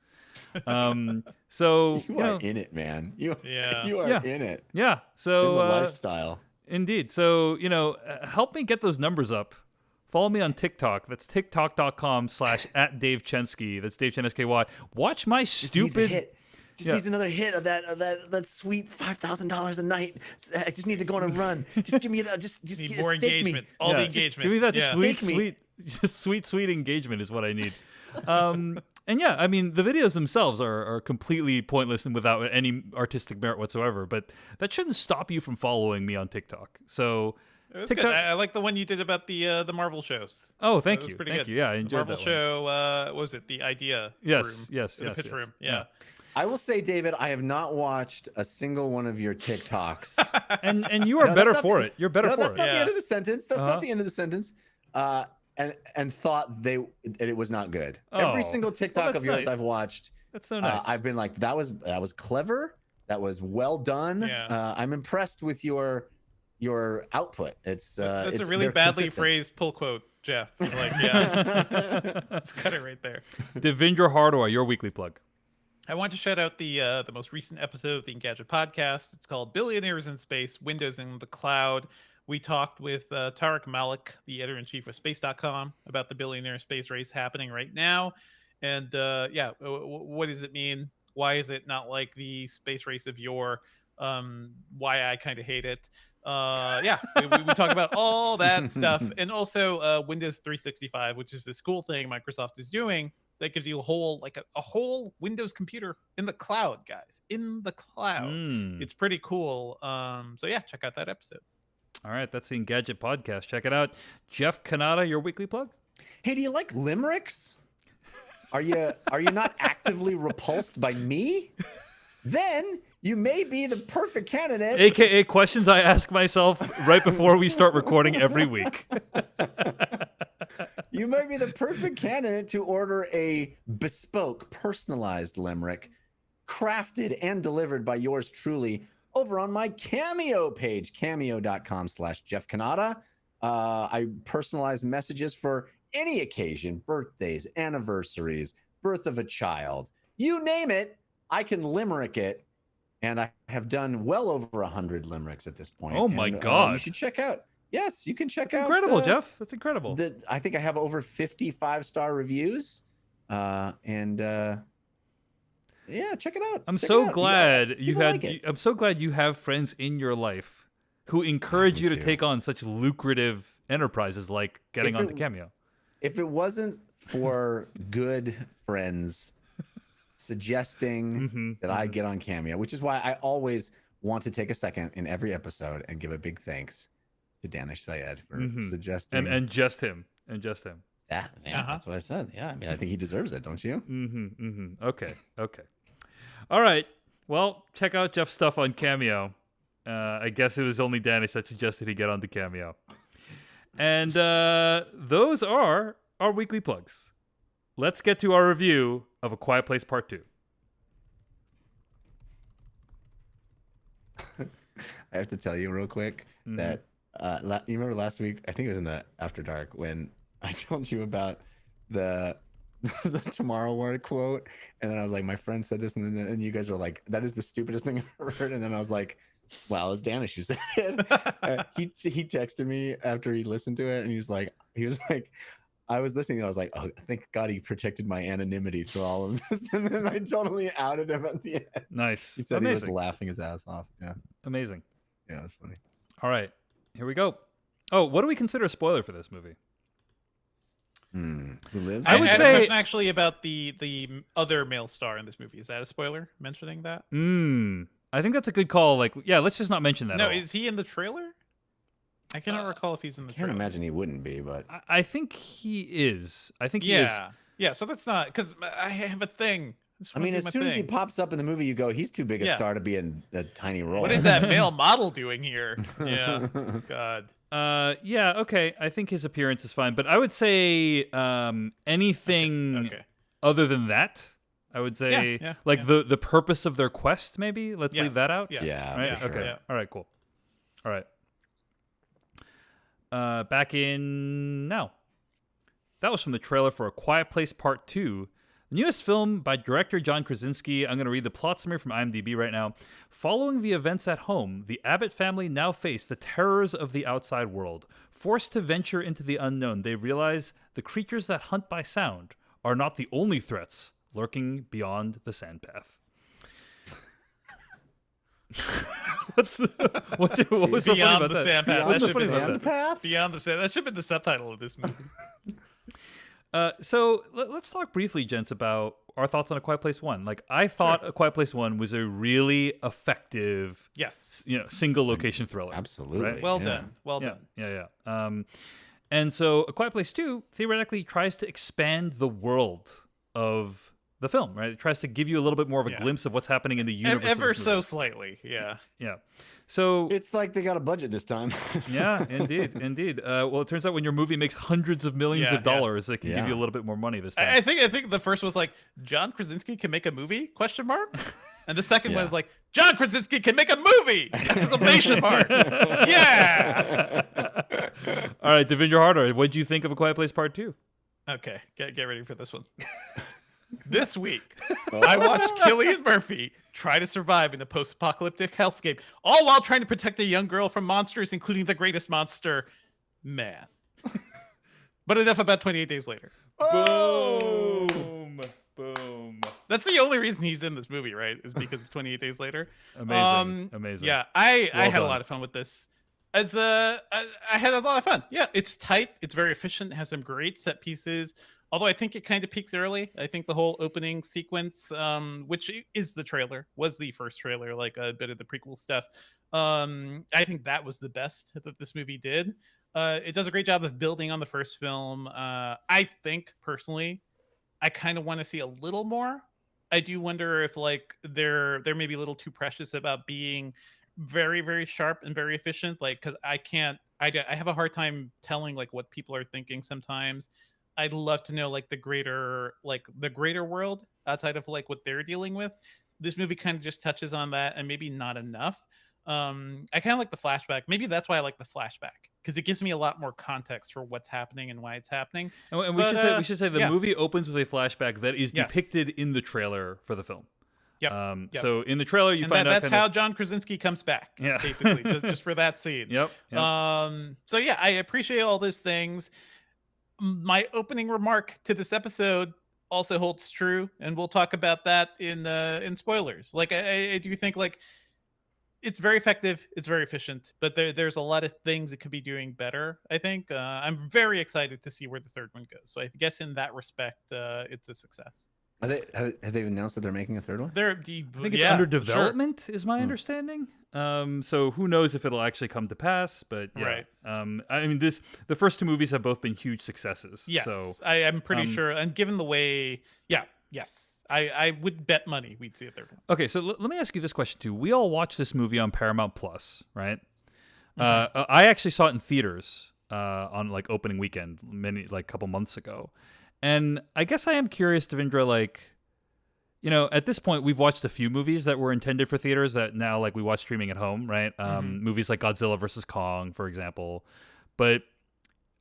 So you are in it, man. You are in it. Yeah. So in the lifestyle. Indeed. So help me get those numbers up. Follow me on TikTok. That's tiktok.com/@DaveChensky. That's Dave Chen SKY. Watch my stupid. Needs another hit of that sweet $5,000 a night. I just need to go on a run. Just give me just need more engagement. All the engagement. Give me that sweet engagement is what I need. And yeah, I mean the videos themselves are completely pointless and without any artistic merit whatsoever. But that shouldn't stop you from following me on TikTok. So. It was good. I like the one you did about the Marvel shows. Oh, thank you. Pretty good. You. Yeah, I enjoyed the Marvel that show. What was it the idea? Yes, room? The pitch room. Yeah. I will say, David, I have not watched a single one of your TikToks. and you are better for it. You're better for it. That's not the end of the sentence. That's not the end of the sentence. And thought it was not good. Every single TikTok of yours I've watched. That's so nice. I've been like, that was clever. That was well done. Yeah. I'm impressed with your output. That's a really badly phrased pull quote, Jeff. Like, yeah, let's cut it right there. Devindra Hardawar, your weekly plug. I want to shout out the most recent episode of the Engadget podcast. It's called Billionaires in Space, Windows in the Cloud. We talked with Tariq Malik, the editor-in-chief of Space.com, about the billionaire space race happening right now. And what does it mean? Why is it not like the space race of yore? Why I kind of hate it. We talk about all that stuff, and also Windows 365, which is this cool thing Microsoft is doing that gives you a whole Windows computer in the cloud, guys, in the cloud. It's pretty cool. So yeah, check out that episode. All right, that's the Engadget podcast. Check it out. Jeff Kanata, your weekly plug. Hey, do you like limericks? Are you not actively repulsed by me? Then you may be the perfect candidate. AKA questions I ask myself right before we start recording every week. You might be the perfect candidate to order a bespoke, personalized limerick, crafted and delivered by yours truly over on my Cameo page, cameo.com/Jeff Kanata. I personalize messages for any occasion, birthdays, anniversaries, birth of a child, you name it. I can limerick it, and I have done well over 100 limericks at this point. Oh my God! You should check out. Yes, you can check out. Incredible, Jeff. That's incredible. I think I have over 50 5-star reviews, yeah, check it out. I'm so glad I'm so glad you have friends in your life who encourage you to take on such lucrative enterprises like getting onto Cameo. If it wasn't for good friends suggesting that I get on Cameo, which is why I always want to take a second in every episode and give a big thanks to Danish Syed for suggesting. And just him. Yeah, that's what I said. Yeah, I mean, I think he deserves it, don't you? Okay. All right. Well, check out Jeff's stuff on Cameo. I guess it was only Danish that suggested he get onto Cameo. And those are our weekly plugs. Let's get to our review of A Quiet Place Part 2. I have to tell you real quick that you remember last week, I think it was in the After Dark, when I told you about the Tomorrow War quote, and then I was like, my friend said this, and then you guys were like, that is the stupidest thing I've ever heard, and then I was like, well, it's Danish who said it. He texted me after he listened to it, and he was like, I was listening, and I was like, oh, thank God he protected my anonymity through all of this, and then I totally outed him at the end. Nice. He said he was laughing his ass off. Yeah. Amazing. Yeah, it was funny. All right, here we go. Oh, what do we consider a spoiler for this movie? Who lives? I would say a question actually about the other male star in this movie. Is that a spoiler? Mentioning that? I think that's a good call. Like, yeah, let's just not mention that. No, is he in the trailer? I cannot recall if he's in the trailer. I can't imagine he wouldn't be, but I think he is. I think he is. Yeah, so that's not, because I have a thing. I mean, as soon as he pops up in the movie, you go, he's too big a star to be in a tiny role. What is that male model doing here? Yeah, God. Yeah, okay. I think his appearance is fine, but I would say anything other than that. I would say the purpose of their quest. Maybe let's leave that out. Yeah. Right. For sure. Okay. All right. Cool. All right. Back in now. That was from the trailer for A Quiet Place Part 2. The newest film by director John Krasinski. I'm going to read the plot summary from IMDb right now. Following the events at home, the Abbott family now face the terrors of the outside world. Forced to venture into the unknown, they realize the creatures that hunt by sound are not the only threats lurking beyond the sandpath. What was so funny about the that? Sandpath? Beyond the Sandpath. That should have been the subtitle of this movie. So let's talk briefly, gents, about our thoughts on A Quiet Place 1. Like, I thought A Quiet Place 1 was a really effective, single location thriller. Absolutely. Right? Well done. Yeah. And so A Quiet Place 2 theoretically tries to expand the world of the film, right? It tries to give you a little bit more of a glimpse of what's happening in the universe. Ever so slightly, yeah. So it's like they got a budget this time. Yeah, indeed. Well, it turns out when your movie makes hundreds of millions of dollars, they can give you a little bit more money this time. I think the first was like, John Krasinski can make a movie? Question mark. And the second one is like, John Krasinski can make a movie! Exclamation mark. Yeah. All right, Devinder Harder, what did you think of A Quiet Place Part 2? Okay, get ready for this one. This week, I watched Cillian Murphy try to survive in a post-apocalyptic hellscape, all while trying to protect a young girl from monsters, including the greatest monster, man. But enough about 28 Days Later. Boom. That's the only reason he's in this movie, right? Is because of 28 Days Later. Amazing. Yeah, I had a lot of fun with this. I had a lot of fun. Yeah, it's tight. It's very efficient. It has some great set pieces. Although I think it kind of peaks early. I think the whole opening sequence, which is the trailer, was the first trailer, like a bit of the prequel stuff. I think that was the best that this movie did. It does a great job of building on the first film. I think, personally, I kind of want to see a little more. I do wonder if like they're maybe a little too precious about being very, very sharp and very efficient. Like, because I have a hard time telling like what people are thinking sometimes. I'd love to know like the greater world outside of like what they're dealing with. This movie kind of just touches on that and maybe not enough. I kind of like the flashback. Maybe that's why I like the flashback, because it gives me a lot more context for what's happening and why it's happening. And we should say the movie opens with a flashback that is depicted in the trailer for the film. Yep. So in the trailer, you find out that's how John Krasinski comes back. Yeah, basically, just for that scene. Yep. So yeah, I appreciate all those things. My opening remark to this episode also holds true, and we'll talk about that in spoilers. Like I do think like it's very effective. It's very efficient, but there's a lot of things it could be doing better. I think I'm very excited to see where the third one goes. So I guess in that respect, it's a success. Have they announced that they're making a third one? I think it's under development, is my understanding. So who knows if it'll actually come to pass? But yeah. Right. I mean, the first two movies have both been huge successes. Yes, so I'm pretty sure. And given the way, yes. I would bet money we'd see a third one. Okay, so let me ask you this question too. We all watched this movie on Paramount Plus, right? I actually saw it in theaters on like opening weekend, couple months ago, and I guess I am curious, Devindra, like, you know, at this point we've watched a few movies that were intended for theaters that now like we watch streaming at home, right? Movies like Godzilla vs. Kong, for example, but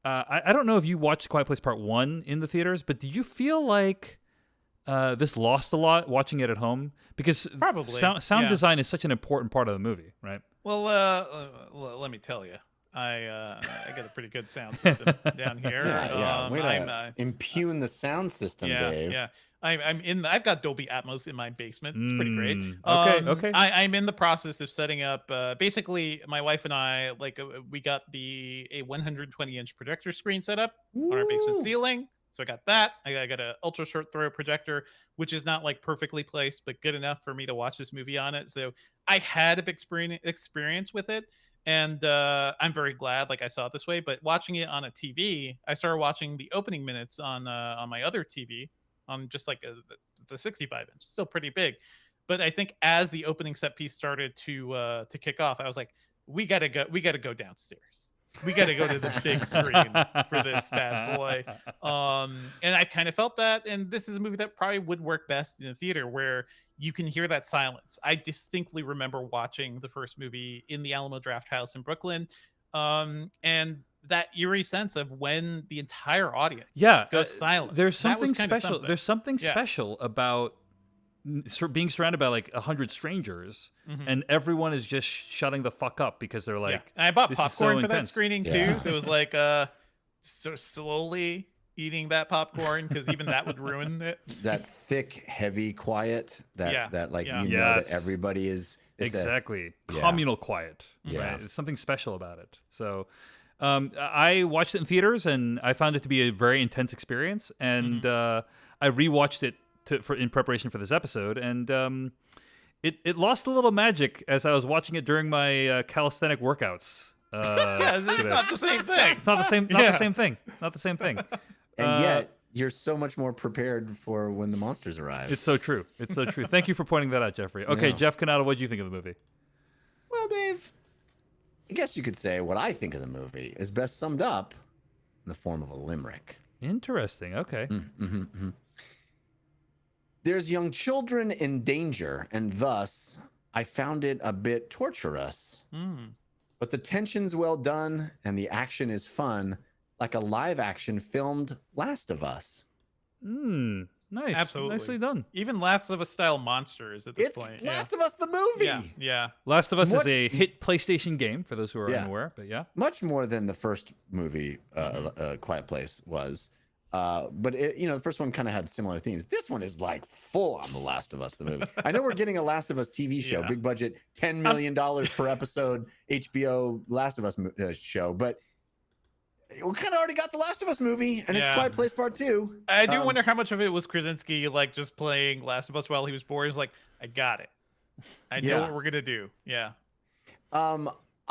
I don't know if you watched Quiet Place Part 1 in the theaters, but did you feel like this lost a lot watching it at home? Because probably sound design is such an important part of the movie, right? Well, let me tell you, I got a pretty good sound system down here. I'm impugn the sound system, Dave. Yeah. I've got Dolby Atmos in my basement. It's pretty great. Okay. I'm in the process of setting up. Basically, my wife and I we got a 120-inch projector screen set up on our basement ceiling. So I got that. I got an ultra short throw projector, which is not like perfectly placed, but good enough for me to watch this movie on it. So I had a big experience with it, and I'm very glad like I saw it this way. But watching it on a TV, I started watching the opening minutes on my other TV on just like it's a 65 inch, still pretty big. But I think as the opening set piece started to kick off, I was like, we gotta go downstairs. We got to go to the big screen for this bad boy. And I kind of felt that. And this is a movie that probably would work best in a theater where you can hear that silence. I distinctly remember watching the first movie in the Alamo Drafthouse in Brooklyn. And that eerie sense of when the entire audience goes silent. There's something special. There's something special about being surrounded by like 100 strangers and everyone is just shutting the fuck up because they're like, and I bought popcorn for that screening too, so it was like so slowly eating that popcorn because even that would ruin it. That thick, heavy quiet that like know that everybody is exactly communal quiet. Right? There's something special about it. So I watched it in theaters and I found it to be a very intense experience, and I rewatched it in preparation for this episode, and it lost a little magic as I was watching it during my calisthenic workouts. It's not the same thing. It's not the same. Not the same thing. Not the same thing. And yet you're so much more prepared for when the monsters arrive. It's so true. It's so true. Thank you for pointing that out, Jeffrey. Okay, Jeff Canada, what do you think of the movie? Well, Dave, I guess you could say what I think of the movie is best summed up in the form of a limerick. Interesting. Okay. There's young children in danger, and thus I found it a bit torturous. But the tension's well done, and the action is fun, like a live action filmed Last of Us. Nice. Absolutely. Nicely done. Even Last of Us style monsters at this point. Last of Us the movie. Yeah. Last of Us is a hit PlayStation game for those who are unaware, but much more than the first movie, Quiet Place was. But the first one kind of had similar themes. This one is like full on The Last of Us, the movie. I know we're getting a Last of Us TV show, big budget, $10 million per episode, HBO Last of Us show, but we kind of already got The Last of Us movie, and it's Quiet Place Part 2. I do wonder how much of it was Krasinski like just playing Last of Us while he was bored. He was like, I got it. I know what we're gonna do. Yeah.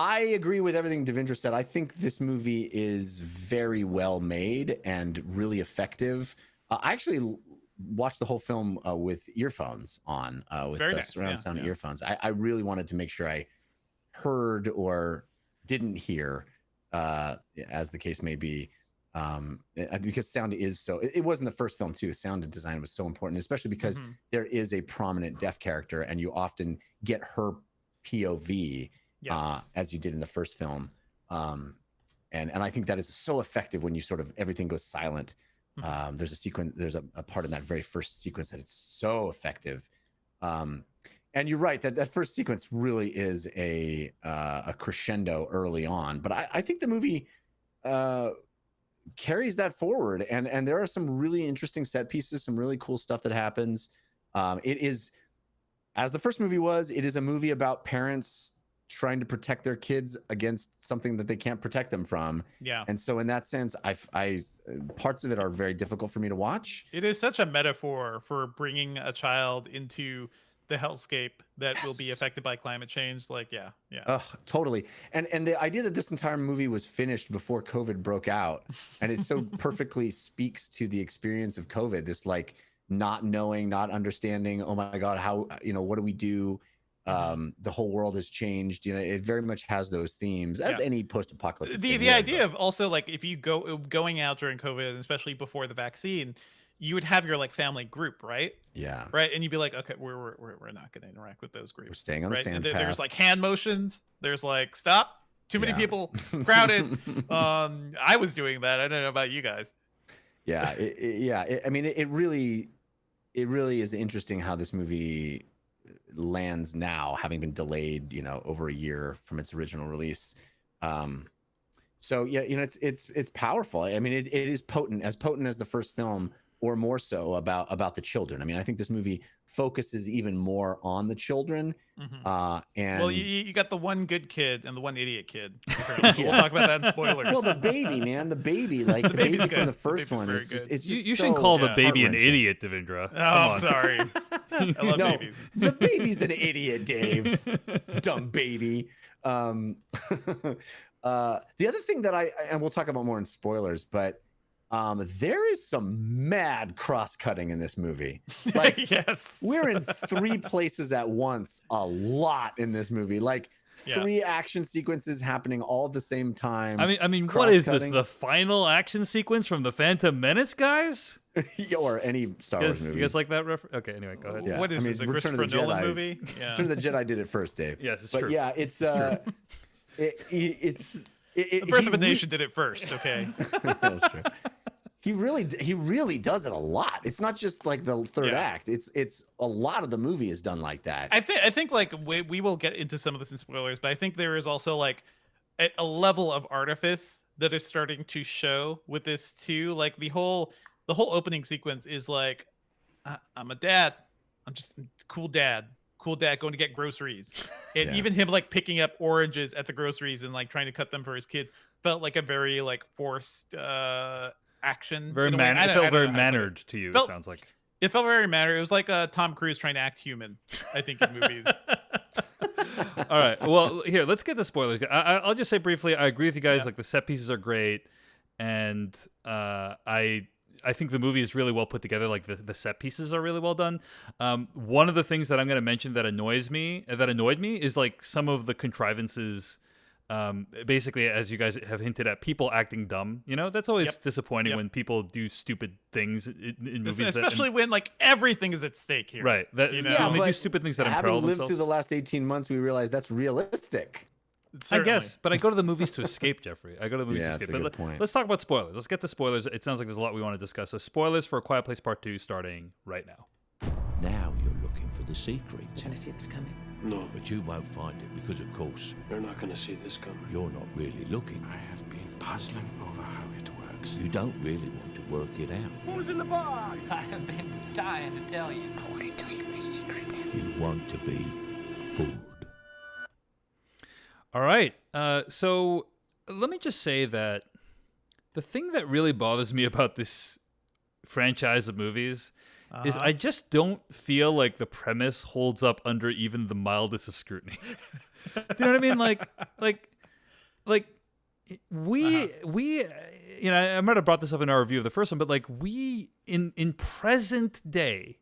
I agree with everything Devindra said. I think this movie is very well made and really effective. I actually watched the whole film with earphones on, with surround sound earphones. I really wanted to make sure I heard or didn't hear, as the case may be, because sound is so. It was in the first film too. Sound design was so important, especially because there is a prominent deaf character, and you often get her POV. As you did in the first film, and I think that is so effective when you sort of everything goes silent. There's a sequence, there's a part in that very first sequence that it's so effective, and you're right that first sequence really is a crescendo early on, but I think the movie carries that forward, and there are some really interesting set pieces, some really cool stuff that happens. It is, as the first movie was, it is a movie about parents trying to protect their kids against something that they can't protect them from. Yeah. And so in that sense, I parts of it are very difficult for me to watch. It is such a metaphor for bringing a child into the hellscape that will be affected by climate change. Like, yeah. Totally. And the idea that this entire movie was finished before COVID broke out, and it so perfectly speaks to the experience of COVID, this like not knowing, not understanding, oh my God, how, what do we do? The whole world has changed. It very much has those themes, as any post-apocalyptic thing the idea of also like if you going out during COVID, and especially before the vaccine, you would have your like family group, right? Yeah. Right. And you'd be like, okay, we're not going to interact with those groups. We're staying on the sand path. There's like hand motions. There's like, stop. Too many people, crowded. I was doing that. I don't know about you guys. Yeah. I mean, it really is interesting how this movie lands now, having been delayed, over a year from its original release. So yeah, it's powerful. I mean, it is potent as the first film, or more so about the children. I mean, I think this movie focuses even more on the children. And well, you got the one good kid and the one idiot kid. We'll talk about that in spoilers. Well, the baby, man, the baby, like the baby from the first one is just, it's just you shouldn't call the baby an idiot, Devindra. Oh, I'm sorry. I love babies. The baby's an idiot, Dave. Dumb baby. The other thing that and we'll talk about more in spoilers, but there is some mad cross-cutting in this movie. Like, yes, we're in 3 places at once, a lot in this movie. Like 3 action sequences happening all at the same time. I mean, what is this? The final action sequence from the Phantom Menace, guys? Or any Star Wars movie. You guys like that reference? Okay, anyway, go ahead. Yeah. What is this? A Return Christopher of the Nolan Jedi movie? Yeah. Return of the Jedi did it first, Dave. Yes, it's but true. Yeah, it's The Birth of a Nation did it first. Okay. That's true. He really does it a lot. It's not just like the third act. It's a lot of the movie is done like that. I think like we will get into some of this in spoilers, but I think there is also like a level of artifice that is starting to show with this too. Like the whole opening sequence is like, I'm a dad. I'm just cool dad going to get groceries. And even him like picking up oranges at the groceries and like trying to cut them for his kids felt like a very like forced action. Very it felt very mannered to you, it sounds like. It felt very mannered. It was like Tom Cruise trying to act human, I think, in movies. All right. Well, here, let's get the spoilers. I'll just say briefly, I agree with you guys. Like, the set pieces are great. And I think the movie is really well put together. Like, the set pieces are really well done. One of the things that I'm going to mention that annoyed me is like some of the contrivances. Basically, as you guys have hinted at, people acting dumb. That's always disappointing when people do stupid things in movies. Especially when like everything is at stake here. Right. That when they do stupid things that imperil themselves. Having lived through the last 18 months, we realize that's realistic. Certainly. I guess, but I go to the movies to escape, Jeffrey. I go to the movies to escape. That's a good point. Let's talk about spoilers. Let's get to spoilers. It sounds like there's a lot we want to discuss. So spoilers for A Quiet Place Part 2 starting right now. Now you're looking for the secret. You're going to see this coming. No. But you won't find it because, of course, You're not going to see this coming. you're not really looking. I have been puzzling over how it works. You don't really want to work it out. Who's in the box? I have been dying to tell you. I want to tell you my secret now. You want to be fooled. All right. So let me just say that the thing that really bothers me about this franchise of movies is I just don't feel like the premise holds up under even the mildest of scrutiny. Do you know what I mean? Like we I might have brought this up in our review of the first one, but like we in present day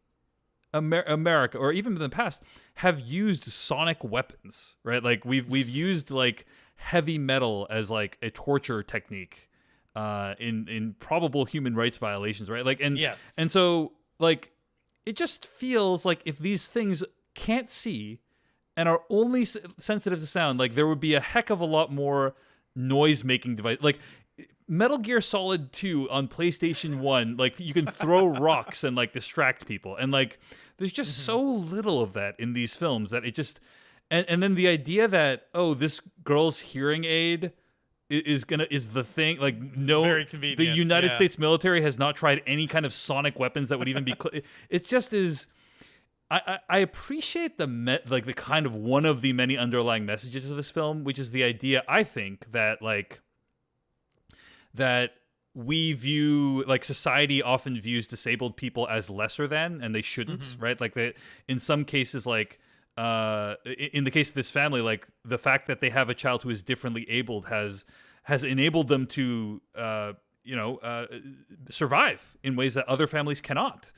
America, or even in the past, have used sonic weapons, right? Like we've used like heavy metal as like a torture technique in probable human rights violations, right? Like and so like it just feels like if these things can't see and are only sensitive to sound, like there would be a heck of a lot more noise making device. Like Metal Gear Solid 2 on PlayStation 1, like you can throw rocks and like distract people, and like there's just so little of that in these films that it just and then the idea that this girl's hearing aid is the thing, like no, very convenient. The United States military has not tried any kind of sonic weapons that would even be it just is I appreciate the kind of one of the many underlying messages of this film, which is the idea, I think, that that we view, like, society often views disabled people as lesser than, and they shouldn't, right? Like, in some cases, like, in the case of this family, like, the fact that they have a child who is differently abled has enabled them to survive in ways that other families cannot.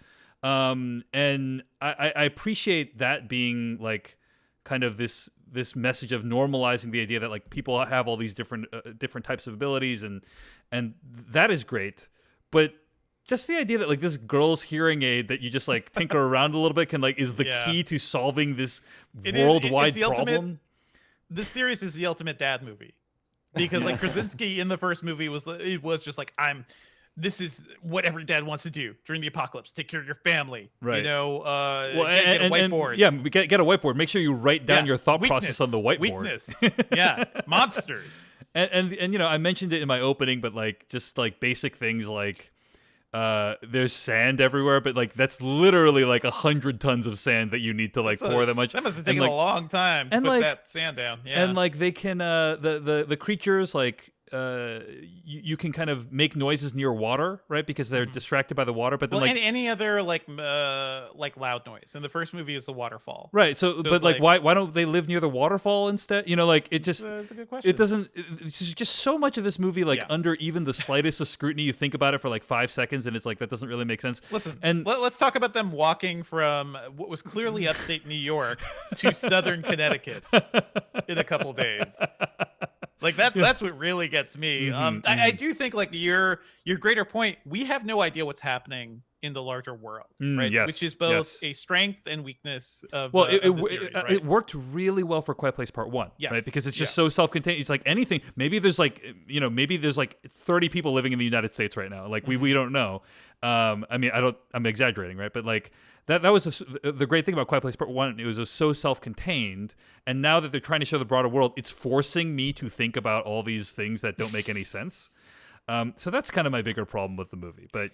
And I appreciate that being, like, kind of this message of normalizing the idea that, like, people have all these different types of abilities, and that is great. But just the idea that, like, this girl's hearing aid that you just, like, tinker around a little bit is the key to solving this worldwide problem. This series is the ultimate dad movie, because, like, Krasinski in the first movie was just like, this is what every dad wants to do during the apocalypse: take care of your family. Right. Get a whiteboard. Get a whiteboard. Make sure you write down your thought process on the whiteboard. Weakness. Yeah. Monsters. And I mentioned it in my opening, but, like, just, like, basic things like there's sand everywhere, but, like, that's literally like 100 tons of sand that you need to, like, pour that much. That must have taken a long time to put that sand down. Yeah. And, like, they can the creatures, like, you can kind of make noises near water, right? Because they're distracted by the water. But then, like, any other like loud noise. In the first movie is the waterfall. Right. So but, like, why don't they live near the waterfall instead? Like, it just that's a good question. It doesn't. It's just so much of this movie, like, under even the slightest of scrutiny. You think about it for like 5 seconds, and it's like, that doesn't really make sense. Listen, and let's talk about them walking from what was clearly upstate New York to southern Connecticut in a couple days. Like, that's what really gets me. I do think, like, your greater point, we have no idea what's happening in the larger world, right? Yes, which is both a strength and weakness of the series, right? It worked really well for Quiet Place Part 1, right? Because it's just so self-contained. It's like anything. Maybe there's like 30 people living in the United States right now. Like, we don't know. I mean, I'm exaggerating, right? But, like, that was the great thing about Quiet Place Part 1. It was so self-contained, and now that they're trying to show the broader world, it's forcing me to think about all these things that don't make any sense. So that's kind of my bigger problem with the movie. But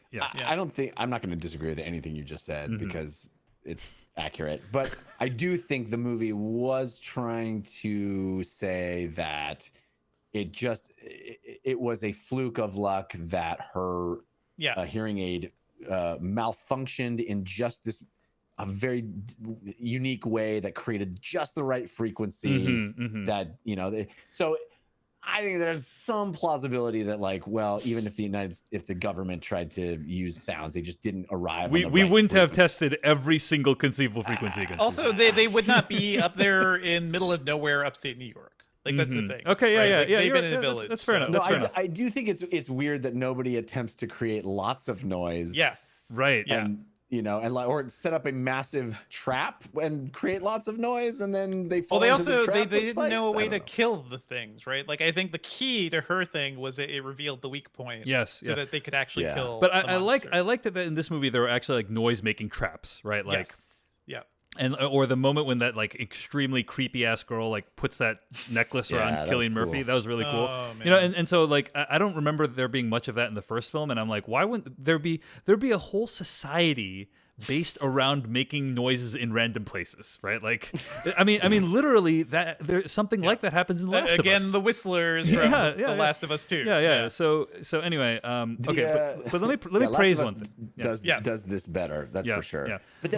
I don't think, I'm not going to disagree with anything you just said because it's accurate. But I do think the movie was trying to say that it was a fluke of luck that her hearing aid malfunctioned in just a very unique way that created just the right frequency that, so I think there's some plausibility that, like, well, even if the government tried to use sounds, they just didn't arrive. We wouldn't have tested every single conceivable frequency. Also, they would not be up there in middle of nowhere, upstate New York. Like, that's the thing. Okay, right? yeah. They've been in a village. That's fair enough. No, that's fair enough. I do think it's weird that nobody attempts to create lots of noise. Yes. Right. And, or set up a massive trap and create lots of noise, and then they fall into the trap. They didn't know a way to kill the things, right? Like, I think the key to her thing was it revealed the weak point. Yes. So that they could actually kill. But I like that in this movie there were actually, like, noise making traps, right? Like, yeah. And or the moment when that, like, extremely creepy ass girl, like, puts that necklace around Cillian Murphy, that was really cool. Oh, man. And so, like, I don't remember there being much of that in the first film, and I'm like, why wouldn't there be a whole society based around making noises in random places, right? Like, I mean, literally, that there's something like that happens in The Last of Us. Again, the Whistlers from The Last of Us too. Yeah. So anyway, okay, but let me praise one thing. Does this better? That's for sure. Yeah. But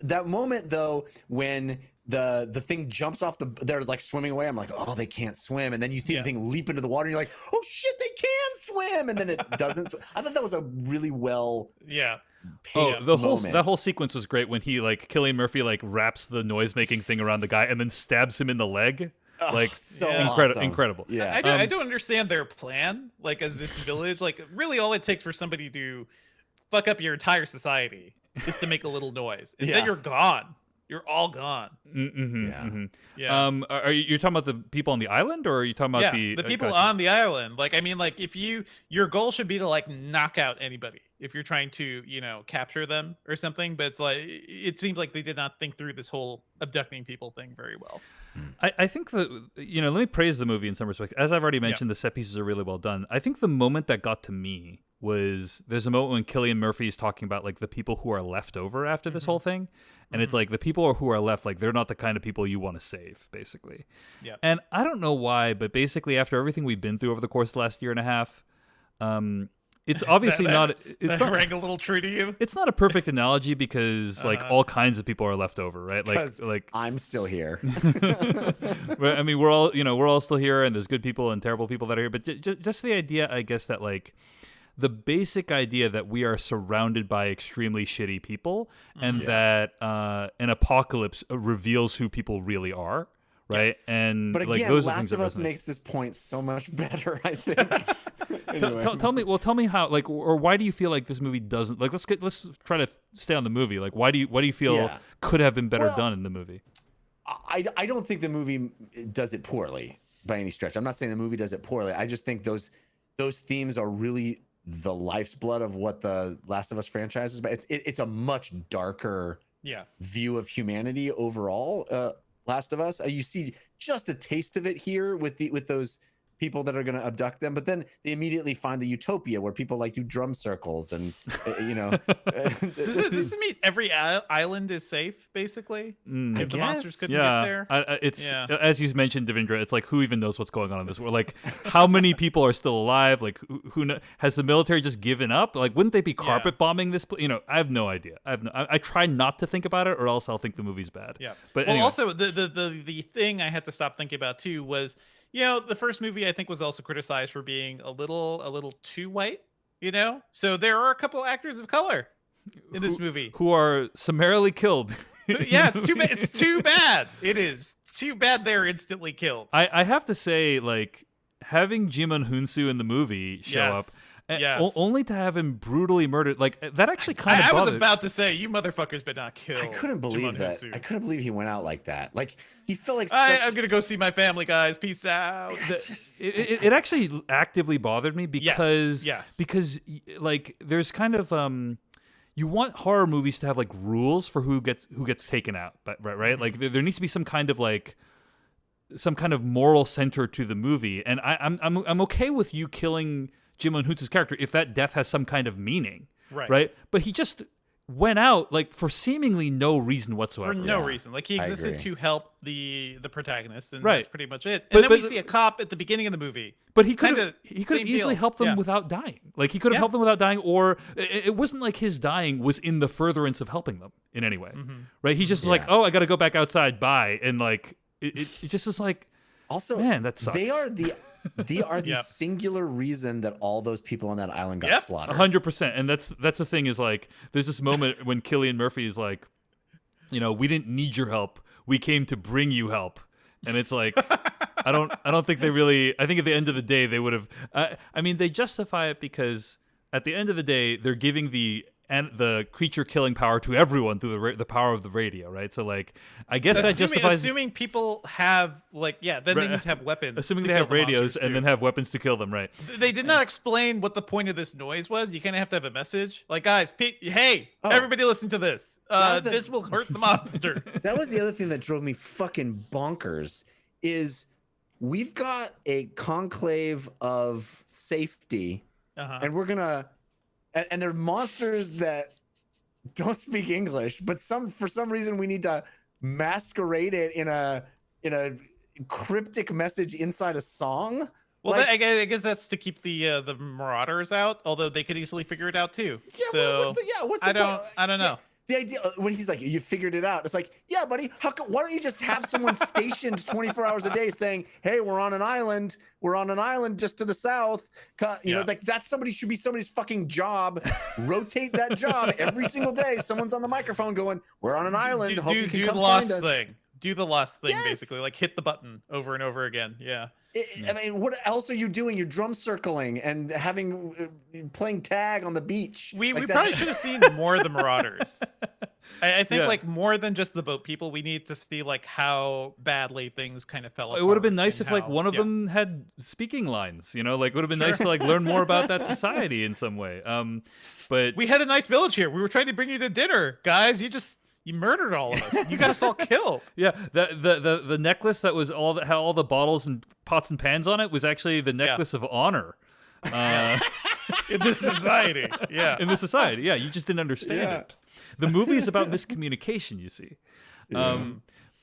that moment though, when the thing jumps off they're like swimming away. I'm like, oh, they can't swim, and then you see the thing leap into the water, and you're like, oh shit, they can swim, and then it doesn't. I thought that was a really well. That whole sequence was great when he, like, Cillian Murphy, like, wraps the noise making thing around the guy and then stabs him in the leg. Like, so incredible. Yeah. I don't understand their plan. Like, as this village, like, really all it takes for somebody to fuck up your entire society is to make a little noise, and then you're gone. You're all gone. Are you talking about the people on the island, or are you talking about the people on the island? Like, I mean, like, if your goal should be to, like, knock out anybody if you're trying to, capture them or something. But it's like, it seems like they did not think through this whole abducting people thing very well. I think that, let me praise the movie in some respects. As I've already mentioned, the set pieces are really well done. I think the moment that got to me was there's a moment when Cillian Murphy is talking about like the people who are left over after this whole thing, and it's like the people who are left, like they're not the kind of people you want to save, basically. Yeah. And I don't know why, but basically after everything we've been through over the course of the last year and a half, it's obviously not. It's not rang a little true to you. It's not a perfect analogy because like all kinds of people are left over, right? Like I'm still here. I mean, we're all still here, and there's good people and terrible people that are here. But just the idea, I guess, that like the basic idea that we are surrounded by extremely shitty people, and that an apocalypse reveals who people really are, right? Yes. And but again, like, those Last are of Us makes this point so much better, I think. Anyway. Tell me how, like, or why do you feel like this movie doesn't, like, let's try to stay on the movie. Like, why do you feel could have been better done in the movie? I don't think the movie does it poorly by any stretch. I'm not saying the movie does it poorly. I just think those themes are really the life's blood of what the Last of Us franchise is. But it's a much darker view of humanity overall. Last of Us, you see just a taste of it here with those people that are going to abduct them, but then they immediately find the utopia where people like do drum circles and Does this mean every island is safe, basically? If the monsters couldn't get there? It's as you mentioned, Devindra, it's like, who even knows what's going on in this world? Like, how many people are still alive? Like, who has the military just given up? Like, wouldn't they be carpet bombing this? I have no idea. I try not to think about it, or else I'll think the movie's bad. Yeah. But well, anyway. also the thing I had to stop thinking about too was, the first movie I think was also criticized for being a little too white, So there are a couple actors of color in this movie who are summarily killed. Yeah, it's too bad. It's too bad. It is too bad they're instantly killed. I have to say, like, having Jimon Hunsu in the movie show up, only to have him brutally murdered, like, that actually kind of bothered. I was about to say, you motherfuckers better not kill. I couldn't believe that. Hunsu. I couldn't believe he went out like that. Like, he felt like I'm gonna go see my family, guys. Peace out. It actually actively bothered me because like, there's kind of you want horror movies to have like rules for who gets taken out, but right? Like, there needs to be some kind of moral center to the movie, and I'm okay with you killing Jimon Hunsu's character if that death has some kind of meaning, right? But he just went out like for seemingly no reason whatsoever. For no reason, like he existed to help the protagonist, and right. That's pretty much it. And then we see a cop at the beginning of the movie. But he could have easily helped them without dying. Like, he could have helped them without dying, or it wasn't like his dying was in the furtherance of helping them in any way, right? He just was like, oh, I got to go back outside, bye, and like it just is like, also, man, that sucks. They are the singular reason that all those people on that island got slaughtered. 100%. And that's the thing, is like, there's this moment when Cillian Murphy is like, we didn't need your help. We came to bring you help. And it's like, I don't think they really, I think at the end of the day, they would have, I mean, they justify it because at the end of the day, they're giving the creature killing power to everyone through the power of the radio, right? So, like, I guess that justifies. Assuming people have, like, then they need to have weapons. Assuming they have radios and then have weapons to kill them, right? They did not explain what the point of this noise was. You kind of have to have a message. Like, guys, hey, everybody listen to this. This will hurt the monsters. That was the other thing that drove me fucking bonkers, is we've got a conclave of safety, and we're gonna... And they're monsters that don't speak English, but for some reason we need to masquerade it in a cryptic message inside a song. Well, I guess that's to keep the marauders out, although they could easily figure it out too. Yeah, so what's the point? I don't know. The idea when he's like, you figured it out. It's like, yeah, buddy, why don't you just have someone stationed 24 hours a day saying, hey, we're on an island just to the south. You know, like, that should be somebody's fucking job. Rotate that job every single day. Someone's on the microphone going, we're on an island. Hope you can come find us. Do the lost thing, basically. Like, hit the button over and over again. Yeah. I mean, what else are you doing? You're drum circling and playing tag on the beach. We probably should have seen more of the Marauders. I think like more than just the boat people, we need to see like how badly things kind of fell apart. It would have been nice if like one of them had speaking lines, like it would have been nice to like learn more about that society in some way. But we had a nice village here. We were trying to bring you to dinner, guys. You murdered all of us. You got us all killed. Yeah, the necklace that was had all the bottles and pots and pans on it was actually the necklace of honor. in this society. Yeah. In this society, yeah, you just didn't understand it. The movie is about miscommunication, you see.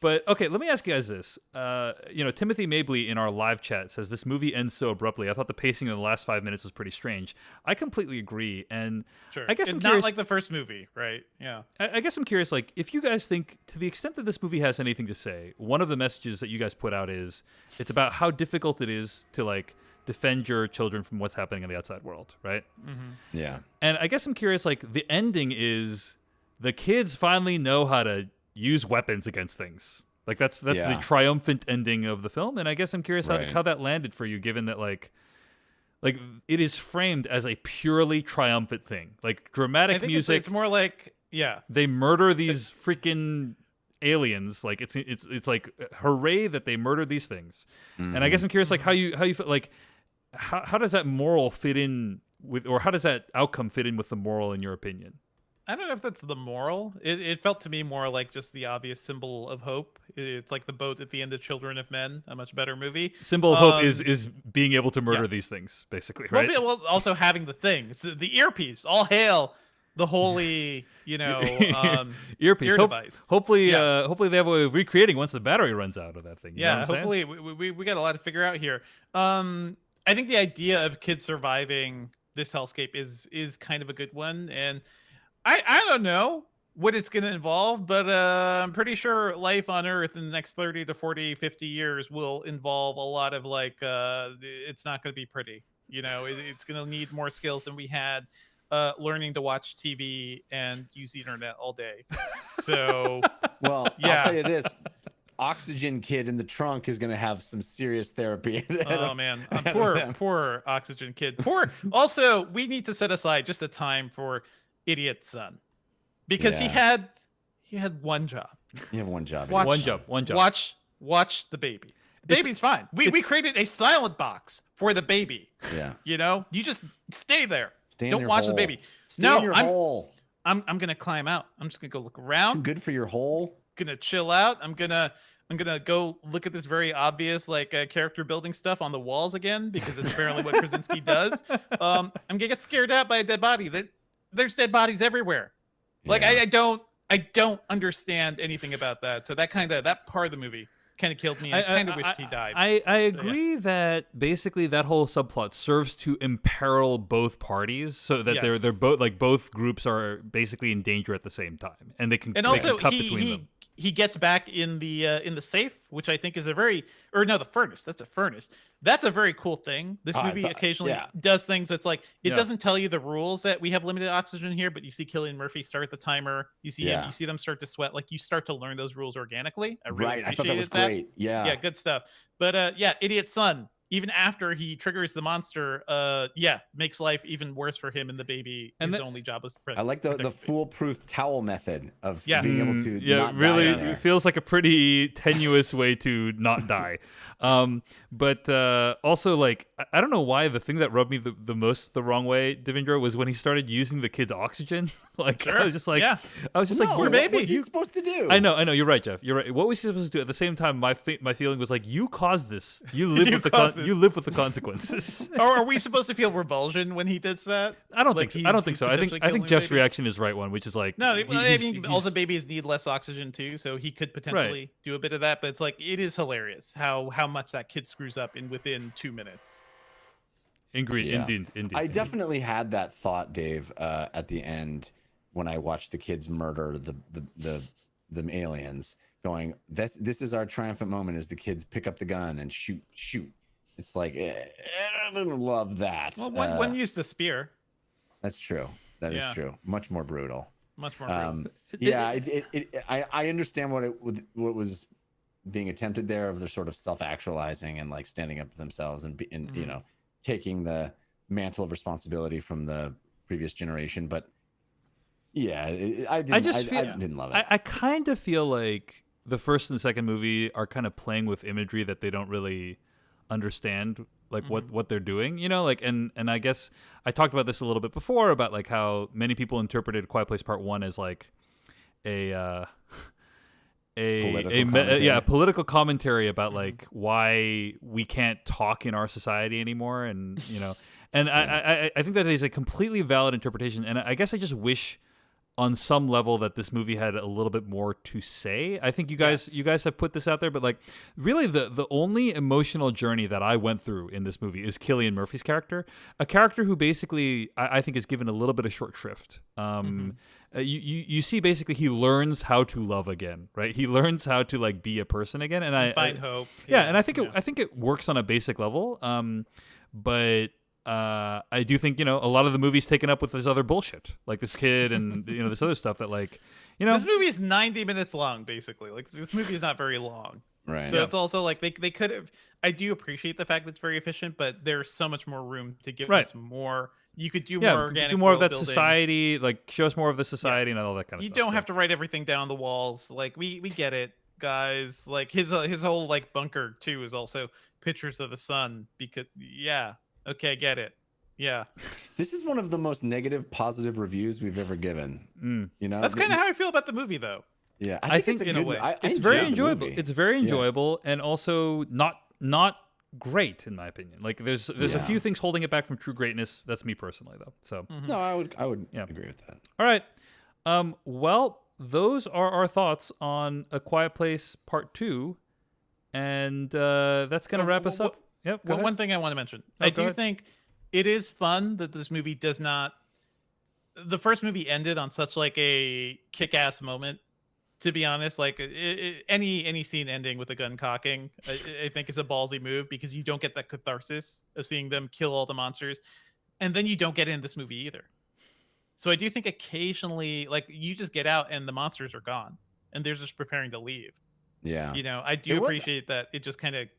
But okay, let me ask you guys this. Timothy Mabley in our live chat says this movie ends so abruptly. I thought the pacing in the last 5 minutes was pretty strange. I completely agree, and Sure. I guess it's I'm not curious, like the first movie, right? Yeah. I guess I'm curious, like, if you guys think, to the extent that this movie has anything to say, one of the messages that you guys put out is it's about how difficult it is to like defend your children from what's happening in the outside world, right? Mm-hmm. Yeah. And I guess I'm curious, like, the ending is the kids finally know how to use weapons against things. Like that's the triumphant ending of the film, and I guess I'm curious how that landed for you, given that like it is framed as a purely triumphant thing, like dramatic music. It's more like they murder these freaking aliens, like it's like hooray that they murder these things. And I guess I'm curious, like how you feel, like how does that moral fit in with, or how does that outcome fit in with the moral in your opinion? I don't know if that's the moral. It felt to me more like just the obvious symbol of hope. It's like the boat at the end of Children of Men, a much better movie. Symbol of hope is being able to murder these things, basically, right? Well, also having the thing. It's the earpiece. All hail the holy, earpiece. Ear device. Hopefully they have a way of recreating once the battery runs out of that thing. You know what I'm hopefully we got a lot to figure out here. I think the idea of kids surviving this hellscape is kind of a good one, and I don't know what it's going to involve, but I'm pretty sure life on Earth in the next 30 to 40, 50 years will involve a lot of it's not going to be pretty. It's going to need more skills than we had learning to watch TV and use the internet all day. So, well, I'll tell you this. Oxygen Kid in the trunk is going to have some serious therapy. Oh man, poor Oxygen Kid. Also, we need to set aside just a time for Idiot Son, because he had one job. You have one job. One job. Watch the baby. The baby's fine. We created a silent box for the baby. Yeah. You just stay there. Don't watch hole. The baby. Stay in your hole. I'm gonna climb out. I'm just gonna go look around. Too good for your hole. Gonna chill out. I'm gonna go look at this very obvious character building stuff on the walls again, because it's apparently what Krasinski does. I'm gonna get scared out by a dead body. There's dead bodies everywhere. Like I don't understand anything about that. So that part of the movie kind of killed me. I kind of wished he died. I agree that basically that whole subplot serves to imperil both parties, so that they're both, like, both groups are basically in danger at the same time, and they can cut between them. He gets back in the safe, which I think is the furnace. That's a furnace. That's a very cool thing. This movie occasionally does things that's like, it doesn't tell you the rules that we have limited oxygen here, but you see Cillian Murphy start the timer. You see him, you see them start to sweat. Like, you start to learn those rules organically. I really appreciated I thought that was great. Yeah. Yeah, good stuff. But Idiot Son, even after he triggers the monster, makes life even worse for him and the baby. His only job was to protect. I like the foolproof towel method of being able to not really die. It feels like a pretty tenuous way to not die. But also, like, I don't know why the thing that rubbed me the most the wrong way, Devindra, was when he started using the kid's oxygen. Like, I was just like, poor baby. What was he supposed to do? I know. You're right, Jeff. You're right. What was he supposed to do? At the same time, my feeling was like, you caused this. You live with the consequences. Or are we supposed to feel revulsion when he does that? I don't think so. I think Jeff's reaction is right one, which is like, no. I mean, also babies need less oxygen too, so he could potentially do a bit of that. But it's like, it is hilarious how much that kid screws up within 2 minutes. Indeed. I definitely had that thought, Dave, at the end when I watched the kids murder the aliens, going, this is our triumphant moment as the kids pick up the gun and shoot. It's like, I didn't love that. Well, one used a spear. That's true. That is true. Much more brutal. Much more brutal. I understand what was being attempted there, of their sort of self-actualizing and like standing up for themselves and taking the mantle of responsibility from the previous generation. But I didn't love it. I kind of feel like the first and the second movie are kind of playing with imagery that they don't really understand, like what they're doing, and I guess I talked about this a little bit before, about like how many people interpreted Quiet Place Part 1 as like a political commentary about like why we can't talk in our society anymore, and And I think that is a completely valid interpretation. And I guess I just wish on some level that this movie had a little bit more to say. I think you guys have put this out there, but like really the only emotional journey that I went through in this movie is Cillian Murphy's character, a character who basically I think is given a little bit of short shrift. You see basically he learns how to love again, right? He learns how to like be a person again, and I find hope. Yeah, and I think it works on a basic level. But I do think, a lot of the movie's taken up with this other bullshit, like this kid and, this other stuff that like, This movie is 90 minutes long, basically. Like, this movie is not very long. Right. So it's also like they could have, I do appreciate the fact that it's very efficient, but there's so much more room to give us more. You could do more organic do more of that building. society, like show us more of the society and all that kind of stuff. You don't have to write everything down the walls. Like, we get it, guys. Like, his whole, like, bunker, too, is also pictures of the sun because, okay, get it. Yeah. This is one of the most negative positive reviews we've ever given. That's kind of how I feel about the movie, though. Yeah, I think it's in a way. It's very enjoyable. It's very enjoyable and also not great in my opinion. Like there's a few things holding it back from true greatness. That's me personally though. So no, I would agree with that. All right. Well, those are our thoughts on A Quiet Place Part 2, and that's gonna wrap us up. Yep. One thing I want to mention. I do think it is fun that this movie does not. The first movie ended on such like a kick-ass moment. To be honest, like any scene ending with a gun cocking, I think is a ballsy move because you don't get that catharsis of seeing them kill all the monsters, and then you don't get it in this movie either. So I do think occasionally, like you just get out and the monsters are gone, and they're just preparing to leave. Yeah, I do appreciate that. It just kind of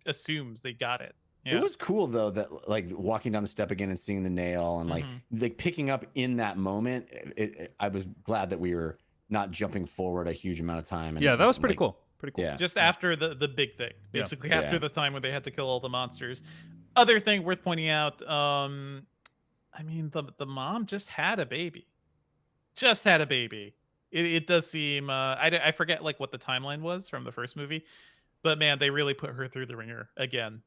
assumes they got it. Yeah. It was cool though that like walking down the step again and seeing the nail and like picking up in that moment. I was glad that we were not jumping forward a huge amount of time. And, that was pretty cool. Pretty cool. Yeah. Just after the big thing, basically after the time where they had to kill all the monsters. Other thing worth pointing out, I mean, the mom just had a baby. It does seem, I forget like what the timeline was from the first movie, but man, they really put her through the ringer again.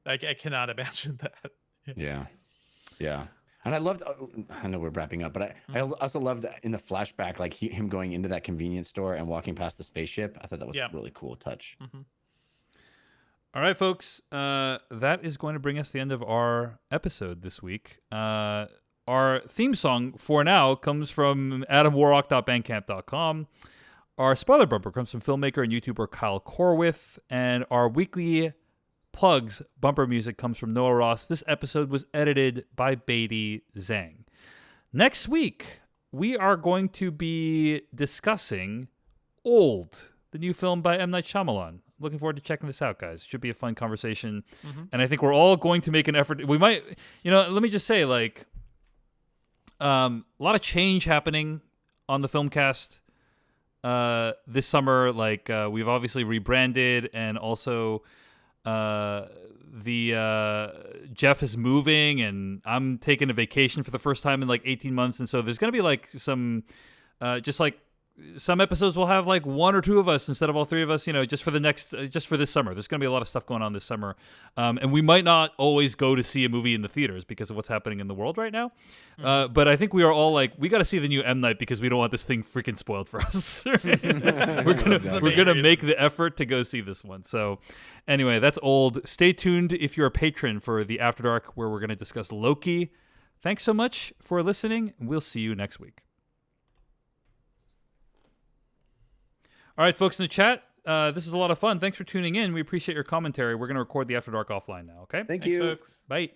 I cannot imagine that. Yeah. And I loved, I know we're wrapping up, but I also loved in the flashback, like him going into that convenience store and walking past the spaceship. I thought that was a really cool touch. All right, folks. That is going to bring us to the end of our episode this week. Our theme song for now comes from adamwarrock.bandcamp.com. Our spoiler bumper comes from filmmaker and YouTuber Kyle Corwith. And our weekly plugs bumper music comes from Noah Ross. This episode was edited by Beatty Zhang. Next week, we are going to be discussing Old, the new film by M. Night Shyamalan. Looking forward to checking this out, guys. Should be a fun conversation. And I think we're all going to make an effort. We might, let me just say, like, a lot of change happening on the Filmcast this summer. Like, we've obviously rebranded, and also Jeff is moving, and I'm taking a vacation for the first time in like 18 months, and so there's gonna be like some just like some episodes we'll have like one or two of us instead of all three of us, just for this summer. There's gonna be a lot of stuff going on this summer, and we might not always go to see a movie in the theaters because of what's happening in the world right now. But I think we are all like, we got to see the new M. Night because we don't want this thing freaking spoiled for us. We're gonna make the effort to go see this one. So anyway, that's Old. Stay tuned if you're a patron for the After Dark, where we're gonna discuss Loki. Thanks so much for listening. We'll see you next week. All right, folks in the chat, this is a lot of fun. Thanks for tuning in. We appreciate your commentary. We're going to record the After Dark offline now, okay? Thanks, you. Folks. Bye.